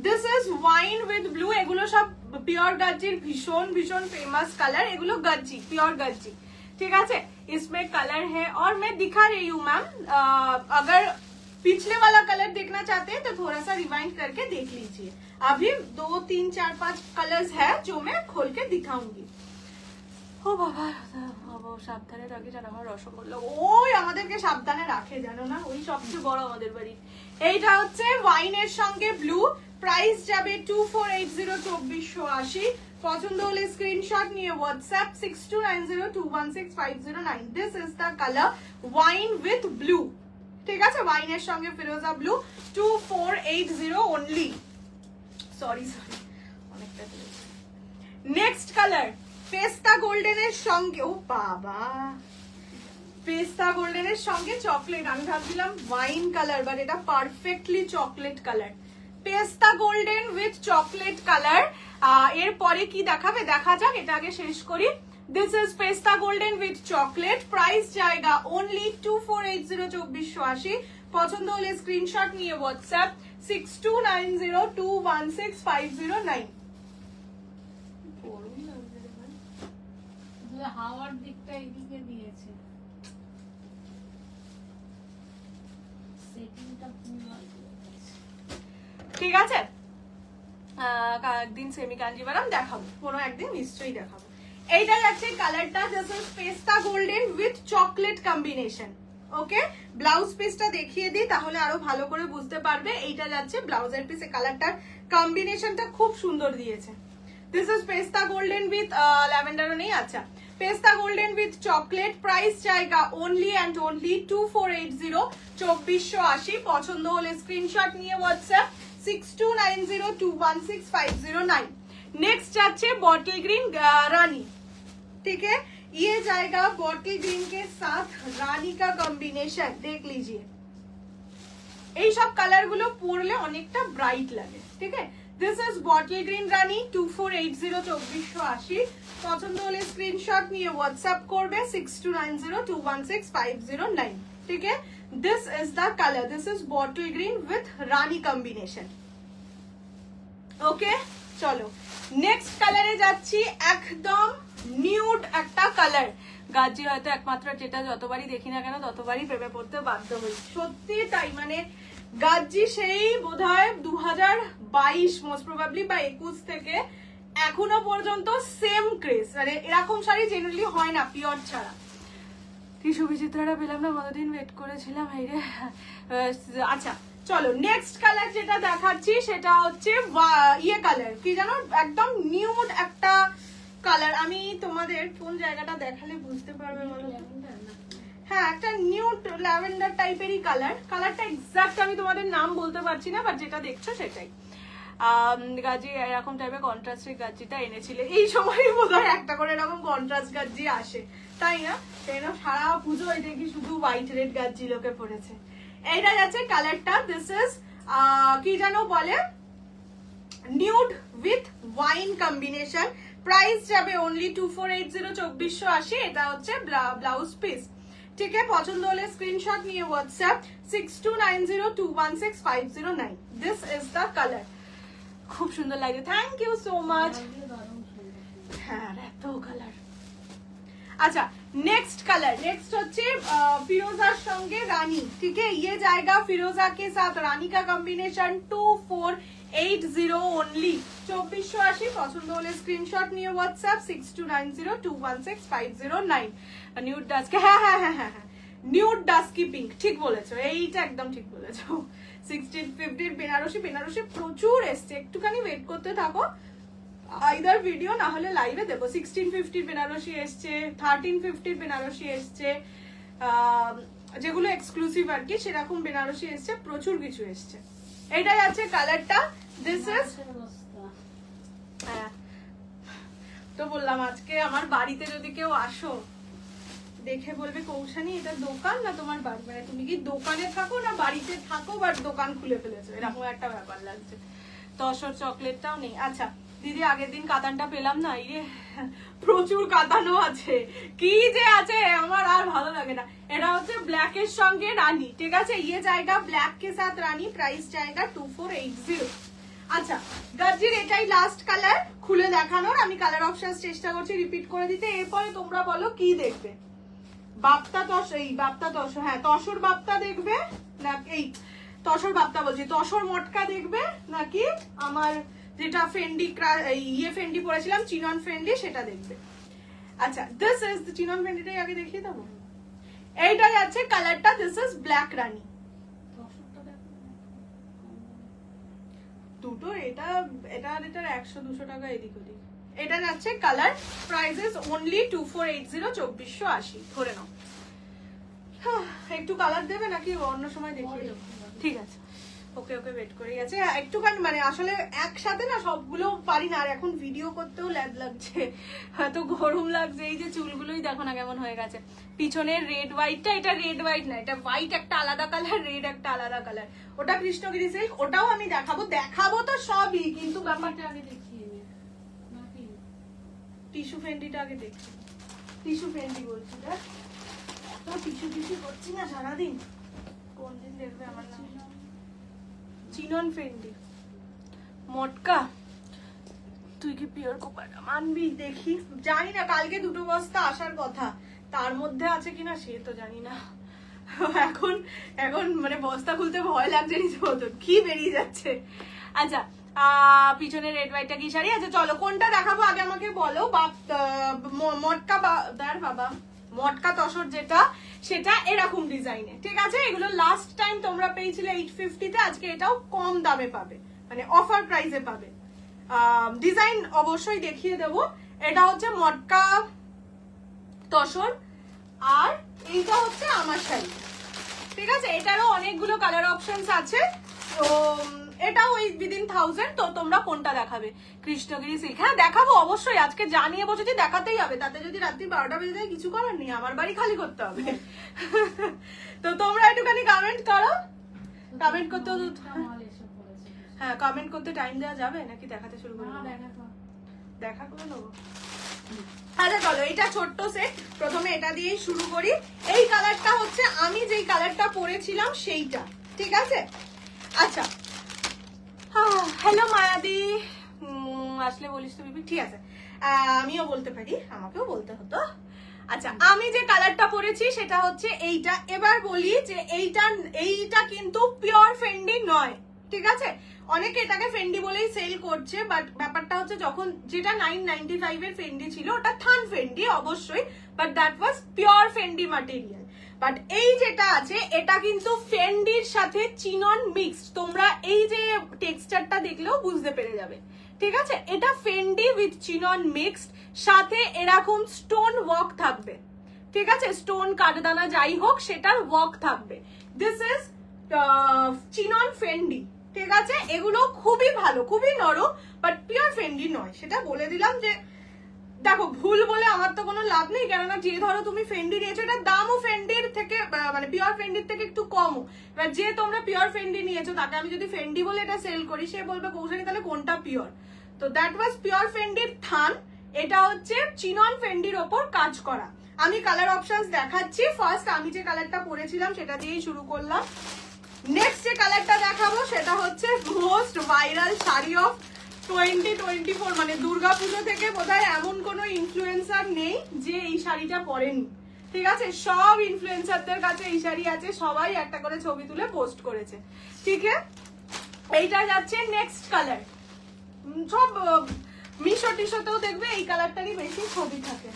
This is wine with blue. এগুলো সব পিওর गज्जी, ভীষণ ভীষণ फेमस कलर, এগুলো गज्जी, प्योर गज्जी, ठीक है। इसमें कलर है और मैं दिखा रही हूँ मैम, अगर पिछले वाला कलर देखना चाहते हैं तो थोड़ा सा रिवाइंड करके देख लीजिए। अभी 2 3 4 5 कलर्स है जो मैं खोल के दिखाऊंगी। ও বাবা বাবা সাবধানে রাখি জানো, আমার রসগোল্লা ওই আমাদেরকে সাবধানে রাখে জানো না, ওই সবচেয়ে বড় আমাদের বাড়ি। এইটা হচ্ছে ওয়াইনের সঙ্গে ব্লু, প্রাইস যাবে 2480, 2480। পছন্দ হলে স্ক্রিনশট নিয়ে WhatsApp 6290216509। This is the colour wine with blue, ঠিক আছে, ওয়াইনের সঙ্গে ফিরোজা ব্লু, 2480 ওনলি। সরি অনেকটা। নেক্সট কালার পেস্তা গোল্ডেনের সঙ্গে, ও বাবা, পেস্তা গোল্ডেনের সঙ্গে চকলেট। আমি ভাবছিলাম ওয়াইন কালার, বাট এটা পারফেক্টলি চকলেট কালার। পেস্তা গোল্ডেন উইথ চকলেট কালার। এরপরে কি দেখাবে দেখা যাক, এটা আগে শেষ করি। দিস ইজ পেস্তা গোল্ডেন উইথ চকলেট, প্রাইস জায়গা অনলি 2480, 2480। পছন্দ হলে স্ক্রিনশট নিয়ে হোয়াটসঅ্যাপ 6290216509। হাওয়ার দিকটা এদিকে দিয়েছে, সেটিংটা ঠিক আছে। একদিন সেমি কাঞ্জিভারাম দেখাবো, কোনো একদিন নিশ্চয়ই দেখাবো। এইটা যাচ্ছে কালারটা, জাস্ট পেস্তা golden with chocolate combination. Okay, blouse পিসটা দেখিয়ে দিই তাহলে আরো ভালো করে বুঝতে পারবে। এইটা যাচ্ছে ব্লাউজের পিসে, কালারটার কম্বিনেশনটা খুব সুন্দর দিয়েছে। দিস ইজ পেস্তা গোল্ডেন উইথ ল্যাভেন্ডারও নেই, আচ্ছা, পেস্তা গোল্ডেন উইথ চকলেট, প্রাইস জায়গা অনলি অ্যান্ড অনলি 2480, 2480। পছন্দ হলে স্ক্রিনশট নিয়ে হোয়াটসঅ্যাপ 6290216509। नेक्स्ट जाच्छे बॉटल ग्रीन रानी, ठीक है, ये जाएगा बॉटल ग्रीन के साथ रानी का कॉम्बिनेशन। देख लीजिए এই সব কালার গুলো পরলে অনেকটা ব্রাইট লাগে, ঠিক আছে। দিস ইজ বটল গ্রিন রানী, 2480, 2480। পছন্দ হলে স্ক্রিনশট নিয়ে হোয়াটসঅ্যাপ করবে 6290216509, ঠিক है। This is the colour, this is bottle green with rani combination. Okay, চলো নেক্সট কালারে যাচ্ছি, একদম নিউড একটা কালার। গাজি হয়তো একমাত্র যেটা যতবারই দেখি না কেন ততবারই প্রেমে পড়তে বাধ্য হই, সত্যি তাই। মানে গাজি সেই বোধহয় 2022 মোস্ট প্রবাবলি বা 21 থেকে এখনো পর্যন্ত সেম ক্রেজ। মানে এরকম শাড়ি জেনারেলি হয় না পিওর ছাড়া। টিস্যু বিচিত্রাটা পেলাম না, কতদিন ওয়েট করেছিলাম, হাইরে। আচ্ছা চলো নেক্সট কালার যেটা দেখাচ্ছি সেটা হচ্ছে ইয়ে কালার, কি জানো, একদম নিউড একটা কালার। আমি তোমাদের কোন জায়গাটা দেখালে বুঝতে পারবে বলো? হ্যাঁ, একটা নিউড ল্যাভেন্ডার টাইপেরই কালার। কালারটা এক্সাক্ট আমি তোমাদের নাম বলতে পারছি না, বাট যেটা দেখছো সেটাই। গাজি এরকম টাইপের কন্ট্রাস্টের গাজিটা এনেছিলে, এই সময়ই বোধহয় একটা করে এরকম কন্ট্রাস্ট গাজি আসে, তাই না? তাই না, সারা পুজোয় দেখি শুধু হোয়াইট রেড গাজি লোকে পড়েছে। এইটা যাচ্ছে কালারটা, দিস ইজ কি জানো বলে, nude with wine combination, price যাবে অনলি 2480 2480। এটা হচ্ছে ব্লাউজ পিস। ঠিক আছে, পছন্দ হলে স্ক্রিনশট নিয়ে WhatsApp 6290216509। This is the colour, খুব সুন্দর লাগে, থ্যাংক ইউ সো মাচ। হ্যাঁ এত কালার। अच्छा नेक्स्ट कलर, नेक्स्ट হচ্ছে ফিরোজার সঙ্গে রানী। ठीक है, ये जाएगा फिरोजा के साथ रानी का कॉम्बिनेशन 2480 ओनली 2480। পছন্দ হলে স্ক্রিনশট নিয়ে হোয়াটসঅ্যাপ 6290216509। নিউড ডাস্ক, হ্যাঁ হ্যাঁ হ্যাঁ হ্যাঁ নিউড ডাস্কি পিঙ্ক, ঠিক বলেছো, এইটা একদম ঠিক বলেছো। 1650 বেনারসি, বেনারসি প্রচুর এসছে, একটুখানি ওয়েট করতে থাকো, আইদার ভিডিও না হলে লাইভে দেবো। 1650 বেনারসি এসছে, 1350 বেনারসি এসছে, যেগুলো এক্সক্লুসিভ আর কি সেরকম বেনারসি এসছে, প্রচুর কিছু এসছে। এটাই আছে কালারটা। দিস ইজ, হ্যাঁ তো বললাম আজকে আমার বাড়িতে যদি কেউ আসো দেখে বলবে কৌশানী এটা দোকান না তোমার বাড়ি, মানে তুমি কি দোকানে থাকো না বাড়িতে থাকো বাট দোকান খুলে ফেলেছো, এরকম একটা ব্যাপার লাগছে। তসর চকলেটটাও নেই। আচ্ছা দিদি আগের দিন কাতানটা পেলাম না, ইয়ে প্রচুর কাতানো আছে, কি যে আছে আমার আর ভালো লাগে না। এটা হচ্ছে ব্ল্যাক এর সঙ্গে রানী, ঠিক আছে, ইয়ে জায়গা ব্ল্যাক কে সাথ রানী, প্রাইস জায়গা 2480। আচ্ছা গার্জির এটাই লাস্ট কালার খুলে দেখানোর, আমি কালার অপশন চেষ্টা করছি রিপিট করে দিতে, এরপরে তোমরা বলো কি দেখবে। বাপ্তা তস, এই বাপ্তা তস, হ্যাঁ তসর বাপ্তা দেখবে না, এই তসর বাপ্তা বলছি, তসর মটকা দেখবে নাকি আমার যেটা ফেন্ডি ইয়ে ফেন্ডি পরেছিলাম চিনন ফেন্ডি সেটা দেখবে। আচ্ছা দিস ইজ দ্য চিনন ফেন্ডিটাই আগে দেখিয়ে দেবো, এইটাই আছে কালারটা। দিস ইজ ব্ল্যাক রানী, দুটো, এটা এটা আর এটার 100-200 টাকা এদিক ওদিক। এটা যাচ্ছে কালার, প্রাইসেস অনলি 2480 2480 ধরে নাও। একটু কালার দেবে নাকি অন্য সময় দেখিয়ে দেবো? ঠিক আছে, ওকে ওকে ওয়েট করে গেছে একটুখানি, মানে আসলে একসাথে না সবগুলো পারি না, আর এখন ভিডিও করতেও ল্যাদ লাগছে, হয়তো গরম লাগছে। এই যে চুলগুলোই দেখো না কেমন হয়ে গেছে, পিছনের রেড হোয়াইটটা, এটা রেড হোয়াইট না, এটা হোয়াইট একটা আলাদা কালার, রেড একটা আলাদা কালার, ওটা কৃষ্ণগিরি সিল্ক, ওটাও আমি দেখাবো, দেখাবো তো সবই, কিন্তু ব্যাপারটা আগে দেখিয়ে নে নাকি টিস্যু ফেন্ডিটা আগে দেখছি, টিস্যু ফেন্ডি বলছি, দেখ তো টিস্যু টিস্যু করছি না সারাদিন, কোন দিন দেখবে আমার নাম চিনন ফেন্ডি মটকা। তুই কি পিওর কোপাটা মানবি? দেখি, জানি না, কালকে 2 বস্তা আসার কথা, তার মধ্যে আছে কিনা সে তো জানি না। এখন এখন মানে বস্তা খুলতে ভয় লাগছে রীতিমতো, কি বেরিয়ে যাচ্ছে। আচ্ছা পিছনে রেড হোয়াইটটা কি শাড়ি? আচ্ছা চলো কোনটা দেখাবো আগে আমাকে বলো। মটকা বাবা মটকা তসর যেটা, সেটা এরকম ডিজাইনে, ঠিক আছে। এগুলো লাস্ট টাইম তোমরা পেয়েছিলে 850-তে, আজকে এটাও কম দামে পাবে, মানে অফার প্রাইসে পাবে। ডিজাইন অবশ্যই দেখিয়ে দেব। এটা হচ্ছে মটকা তসর, আর এইটা হচ্ছে আমার শাড়ি, ঠিক আছে। এটারও অনেকগুলো কালার অপশনস আছে, তো এটাও ওই উইদিন 1000। তো তোমরা কোনটা দেখাবে? কৃষ্ণগিরি সিল্ক, হ্যাঁ দেখাবো অবশ্যই, আজকে জানিয়ে বসেছি, দেখাতেই হবে, তাতে যদি রাত্রি 12টা বেজে যায় কিছু করার নেই, আমার বাড়ি খালি করতে হবে। তো তোমরা একটুখানি কমেন্ট করো, কমেন্ট করতে, হ্যাঁ কমেন্ট করতে টাইম দেওয়া যাবে নাকি দেখাতে শুরু করে দেখা করে নেবো? আচ্ছা চলো, এটা ছোট্ট সেট, প্রথমে এটা দিয়েই শুরু করি। এই কালারটা হচ্ছে আমি যেই কালারটা পরেছিলাম সেইটা, ঠিক আছে। আচ্ছা হ্যালো মায়াদি, আসলে বলিস তো বিবি, ঠিক আছে, আমিও বলতে পারি, আমাকেও বলতে হতো। আচ্ছা আমি যে কালারটা পরেছি সেটা হচ্ছে এইটা। এবার বলি যে এইটা কিন্তু পিওর ফেন্ডি নয়, ঠিক আছে। অনেকে এটাকে ফেন্ডি বলেই সেল করছে, বাট ব্যাপারটা হচ্ছে যখন যেটা 995 এর ফেন্ডি ছিল ওটা থান ফেন্ডি অবশ্যই, but that was pure Fendi material. But এই যেটা আছে এটা কিন্তু ফেন্ডির সাথে চিনন মিক্সড, তোমরা এই যে টেক্সচারটা দেখলেও বুঝতে পেরে যাবে, ঠিক আছে। এটা ফেন্ডি উইথ চিনন মিক্সড, সাথে এরকম স্টোন ওয়ার্ক থাকবে, ঠিক আছে, স্টোন কাঠদানা যাই হোক সেটার ওয়ার্ক থাকবে। দিস ইজ চিনন ফেন্ডি, ঠিক আছে। এগুলো খুবই ভালো, খুবই নরম, বাট পিওর ফেন্ডি নয়, সেটা বলে দিলাম যে দেখো ভুল বলে আমার তো কোনো লাভ নেই, কেননা যে ধরো তুমি ফেন্ডি নিয়েছো এটার দামও ফেন্ডির থেকে মানে পিওর ফেন্ডির থেকে একটু কমও। এবার যে তোমরা পিওর ফেন্ডি নিয়েছো তাকে আমি যদি ফেন্ডি বলে এটা সেল করি, সে বলবে কৌশানী তাহলে কোনটা পিওর। তো দ্যাট ওয়াজ পিওর ফেন্ডির থান। এটা হচ্ছে চিনন ফেন্ডির ওপর কাজ করা। আমি কালার অপশনস দেখাচ্ছি। ফার্স্ট আমি যে কালারটা পরেছিলাম সেটা দিয়েই শুরু করলাম। নেক্সট যে কালারটা দেখাবো সেটা হচ্ছে মোস্ট ভাইরাল শাড়ি অফ 2024, মানে দুর্গাপুজো থেকে বোধহয় এমন কোনো ইনফ্লুয়েন্সার নেই যে এই শাড়িটা পরেনি। ঠিক আছে, সব ইনফ্লুয়েন্সারদের কাছে এই শাড়ি আছে, সবাই একটা করে ছবি তুলে পোস্ট করেছে। ঠিক আছে, এইটা যাচ্ছে নেক্সট কালার। সব মিশো টিশোতেও দেখবে এই কালারটারই বেশি ছবি থাকে।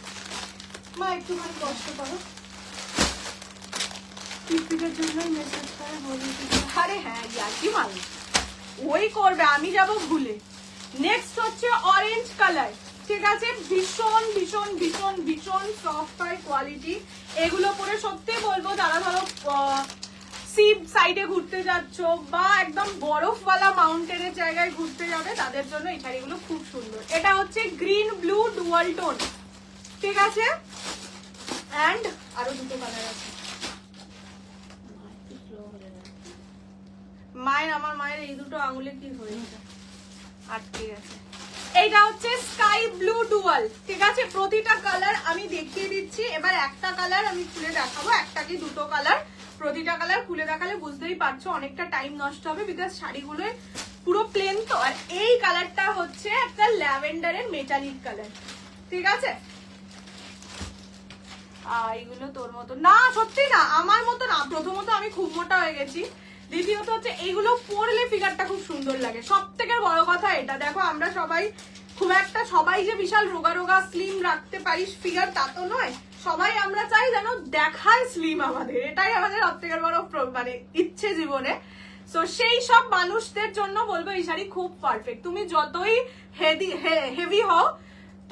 মা একটুখানি কষ্ট করো, টিপিকের জন্যই মেসেজ করে বলি। আরে হ্যাঁ ইয়ার কি ভালো ওই করবে, আমি যাব ভুলে। নেক্সট হচ্ছে অরেঞ্জ কালার। ঠিক আছে, ভীষণ ভীষণ ভীষণ ভীষণ সফট হয় কোয়ালিটি। এগুলো পরে সত্যি বলবো যারা ধরো সি সাইডে ঘুরতে যাচ্ছ বা একদম বরফওয়ালা মাউন্টেনের জায়গায় ঘুরতে যাবে তাদের জন্য এই শাড়িগুলো খুব সুন্দর। এটা হচ্ছে গ্রিন ব্লু ডুয়াল টোন। ঠিক আছে, অ্যান্ড আরো দুটো কালার আছে। আমার মায়ের এই দুটো আঙুলে কি হয়েছে, আটকে গেছে। এইটা হচ্ছে স্কাই ব্লু ডুয়াল। ঠিক আছে, প্রতিটা কালার আমি দেখিয়ে দিচ্ছি। এবার একটা কালার আমি খুলে দেখাবো, একটা কি দুটো কালার। প্রতিটা কালার খুলে দেখালে বুঝতেই পারছো অনেকটা টাইম নষ্ট হবে, বিকজ শাড়িগুলো পুরো প্লেন তো। আর এই কালারটা হচ্ছে একটা ল্যাভেন্ডারের মেটালিক কালার। ঠিক আছে, এইগুলো তোর মতো না, সত্যি না, আমার মতো না। প্রথমত আমি খুব মোটা হয়ে গেছি, দ্বিতীয়ত হচ্ছে এইগুলো পরলে ফিগারটা খুব সুন্দর লাগে। সব থেকে বড় কথা এটা দেখো, আমরা সবাই খুব একটা সবাই যে বিশাল রোগা রোগা স্লিম রাখতে পারি ফিগার তা তো নয়। সবাই আমরা চাই যেন দেখায় স্লিম আমাদের, এটাই আমাদের সব থেকে বড় মানে ইচ্ছে জীবনে। তো সেই সব মানুষদের জন্য বলবো এই শাড়ি খুব পারফেক্ট। তুমি যতই হেভি হও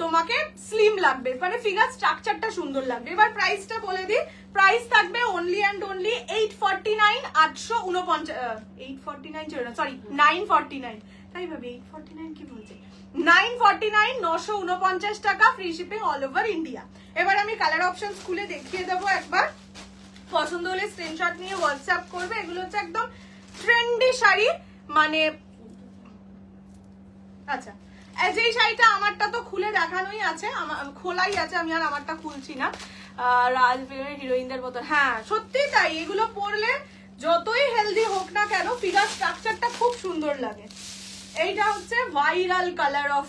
তোমাকে স্লিম লাগবে, মানে ফিগার স্ট্রাকচারটা সুন্দর লাগবে। এবার প্রাইসটা বলে দিই, প্রাইস থাকবে অনলি অ্যান্ড অনলি 849, 849 সরি 949, তাই ভাবি 849 কি বলছে, 949, 949 টাকা, free shipping all over India. এবার আমি কালার অপশনস খুলে দেখিয়ে দেবো একবার। পছন্দ হলে স্ক্রিনশট নিয়ে হোয়াটসঅ্যাপ করবে। এগুলো হচ্ছে একদম ট্রেন্ডি শাড়ি, মানে আচ্ছা যে শাড়িটা আমারটা তো খুলে দেখানোই আছে, খোলাই আছে, আমি আর আমারটা খুলছি না। রাজ ফিল্মের হিরোইনদের মতো, হ্যাঁ সত্যি তাই। এগুলো পরলে যতই হেলদি হোক না কেন ফিগার স্ট্রাকচারটা খুব সুন্দর লাগে। এইটা হচ্ছে ভাইরাল কালার অফ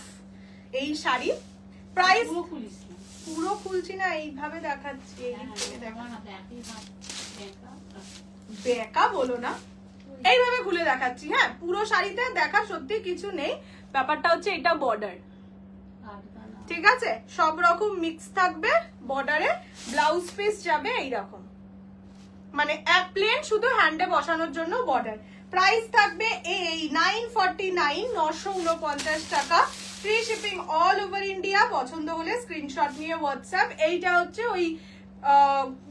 এই শাড়ি। প্রাইস পুরো খুলছি না, এইভাবে দেখাচ্ছি। বেকা বলো না, এইভাবে খুলে দেখাচ্ছি। হ্যাঁ, পুরো শাড়িতে দেখার সত্যি কিছু নেই। ব্যাপারটা হচ্ছে এটা বর্ডার, ঠিক আছে, সব রকম মিক্স থাকবে বর্ডারে। ব্লাউজ পিস যাবে এইরকম, মানে এক প্লেন শুধু হ্যান্ডে বসানোর জন্য বর্ডার। প্রাইস থাকবে এই 949, 949 টাকা, free shipping all over India. পছন্দ হলে স্ক্রিনশট নিয়ে হোয়াটসঅ্যাপ। এইটা হচ্ছে ওই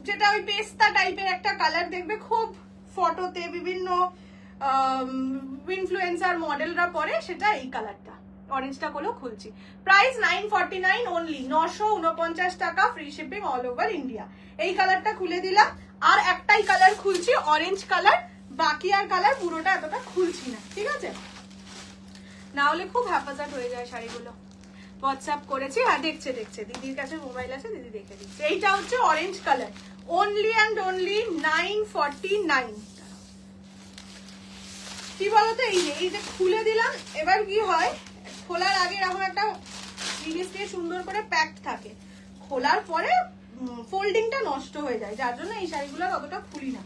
যেটা ওই পেস্তা টাইপের একটা কালার, দেখবে খুব ফটোতে বিভিন্ন ইনফ্লুয়েন্সার মডেলরা পরে, সেটা এই কালারটা। অরেঞ্জটা গুলো খুলছি। প্রাইস 949 অনলি, 949 টাকা, free shipping all over India. এই কালারটা খুলে দিলাম। আর একটাই কালার খুলছি, অরেঞ্জ কালার। বাকি আর কালার পুরোটা এতটা খুলছি না, ঠিক আছে, না হলে খুব হ্যাপাজার্ড হয়ে যায় শাড়িগুলো। হোয়াটসঅ্যাপ করেছি, হ্যাঁ দেখছে দিদির কাছে মোবাইল আছে, দিদি দেখে দিচ্ছে। এইটা হচ্ছে orange colour, only and only 949। কি বলতো, এই যে খুলে দিলাম, এবার কি হয়, খোলার আগে এরকম একটা জিনিস দিয়ে সুন্দর করে প্যাকড থাকে, খোলার পরে ফোল্ডিংটা নষ্ট হয়ে যায়, যার জন্য এই শাড়িগুলো অতটা খুলি না।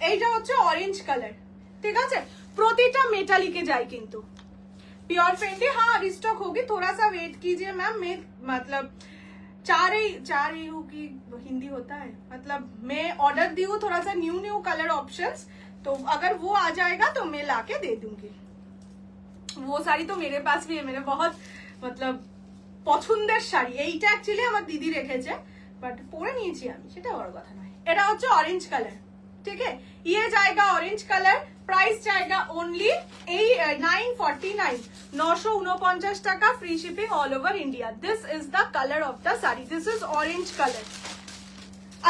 এইটা হচ্ছে অরেঞ্জ কালার, ঠিক আছে, প্রতিটা মেটালিকে যায় কিন্তু। प्योर फेंडी हाँ रिस्टॉक होगी, थोड़ा सा वेट कीजिए मैम। मैं मतलब चार ही हूँ कि हिंदी होता है, मतलब मैं ऑर्डर दी हूँ थोड़ा सा न्यू कलर ऑप्शंस, तो अगर वो आ जाएगा तो मैं लाके दे दूंगी। वो साड़ी तो मेरे पास भी है, मेरे बहुत मतलब পছন্দের শাড়ি। এইটা অ্যাকচুয়ালি আমার দিদি রেখেছে, বাট পরে নিয়েছি আমি, সেটা বড় কথা নয়। এটা হচ্ছে অরেঞ্জ কালার, ठीक है, ये जाएगा ऑरेंज कलर। প্রাইস জায়গা অনলি এই 949, 949 টাকা, free shipping all over India. This is the colour of the sari, this is orange colour.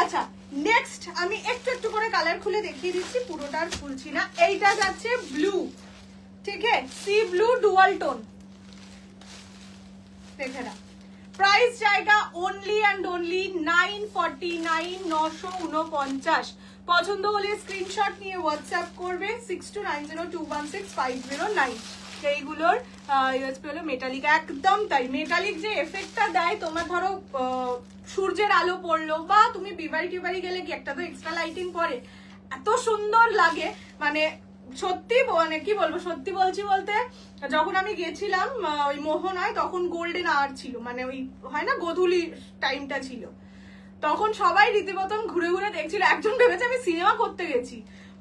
আচ্ছা, নেক্সট আমি একটু একটু করে কালার খুলে দেখিয়ে দিচ্ছি, পুরোটা আর খুলছি না। এইটা যাচ্ছে ব্লু, ঠিক আছে, সি ব্লু ডুয়াল টোন, দেখে না। প্রাইস জায়গা অনলি অ্যান্ড অনলি 949, 949। পছন্দ হলে স্ক্রিনশট নিয়ে হোয়াটসঅ্যাপ করবে 6290216509। এইগুলোর ইউএসপি হলো মেটালিক, একদম তাই। মেটালিক যে এফেক্টটা দেয়, তোমার ধরো সূর্যের আলো পড়লো বা তুমি বিবাড়ি টিবাড়ি গেলে কি একটা তো এক্সট্রা লাইটিং পরে, এত সুন্দর লাগে। মানে সত্যি, মানে কি বলবো, সত্যি বলছি বলতে, যখন আমি গেছিলাম ওই মোহনায়, তখন গোল্ডেন আওয়ার ছিল, মানে ওই হয় না গোধূলি টাইমটা ছিল, তখন সবাই রীতিমতন ঘুরে ঘুরে দেখছিল। একজন ভেবেছে আমি সিনেমা করতে গেছি,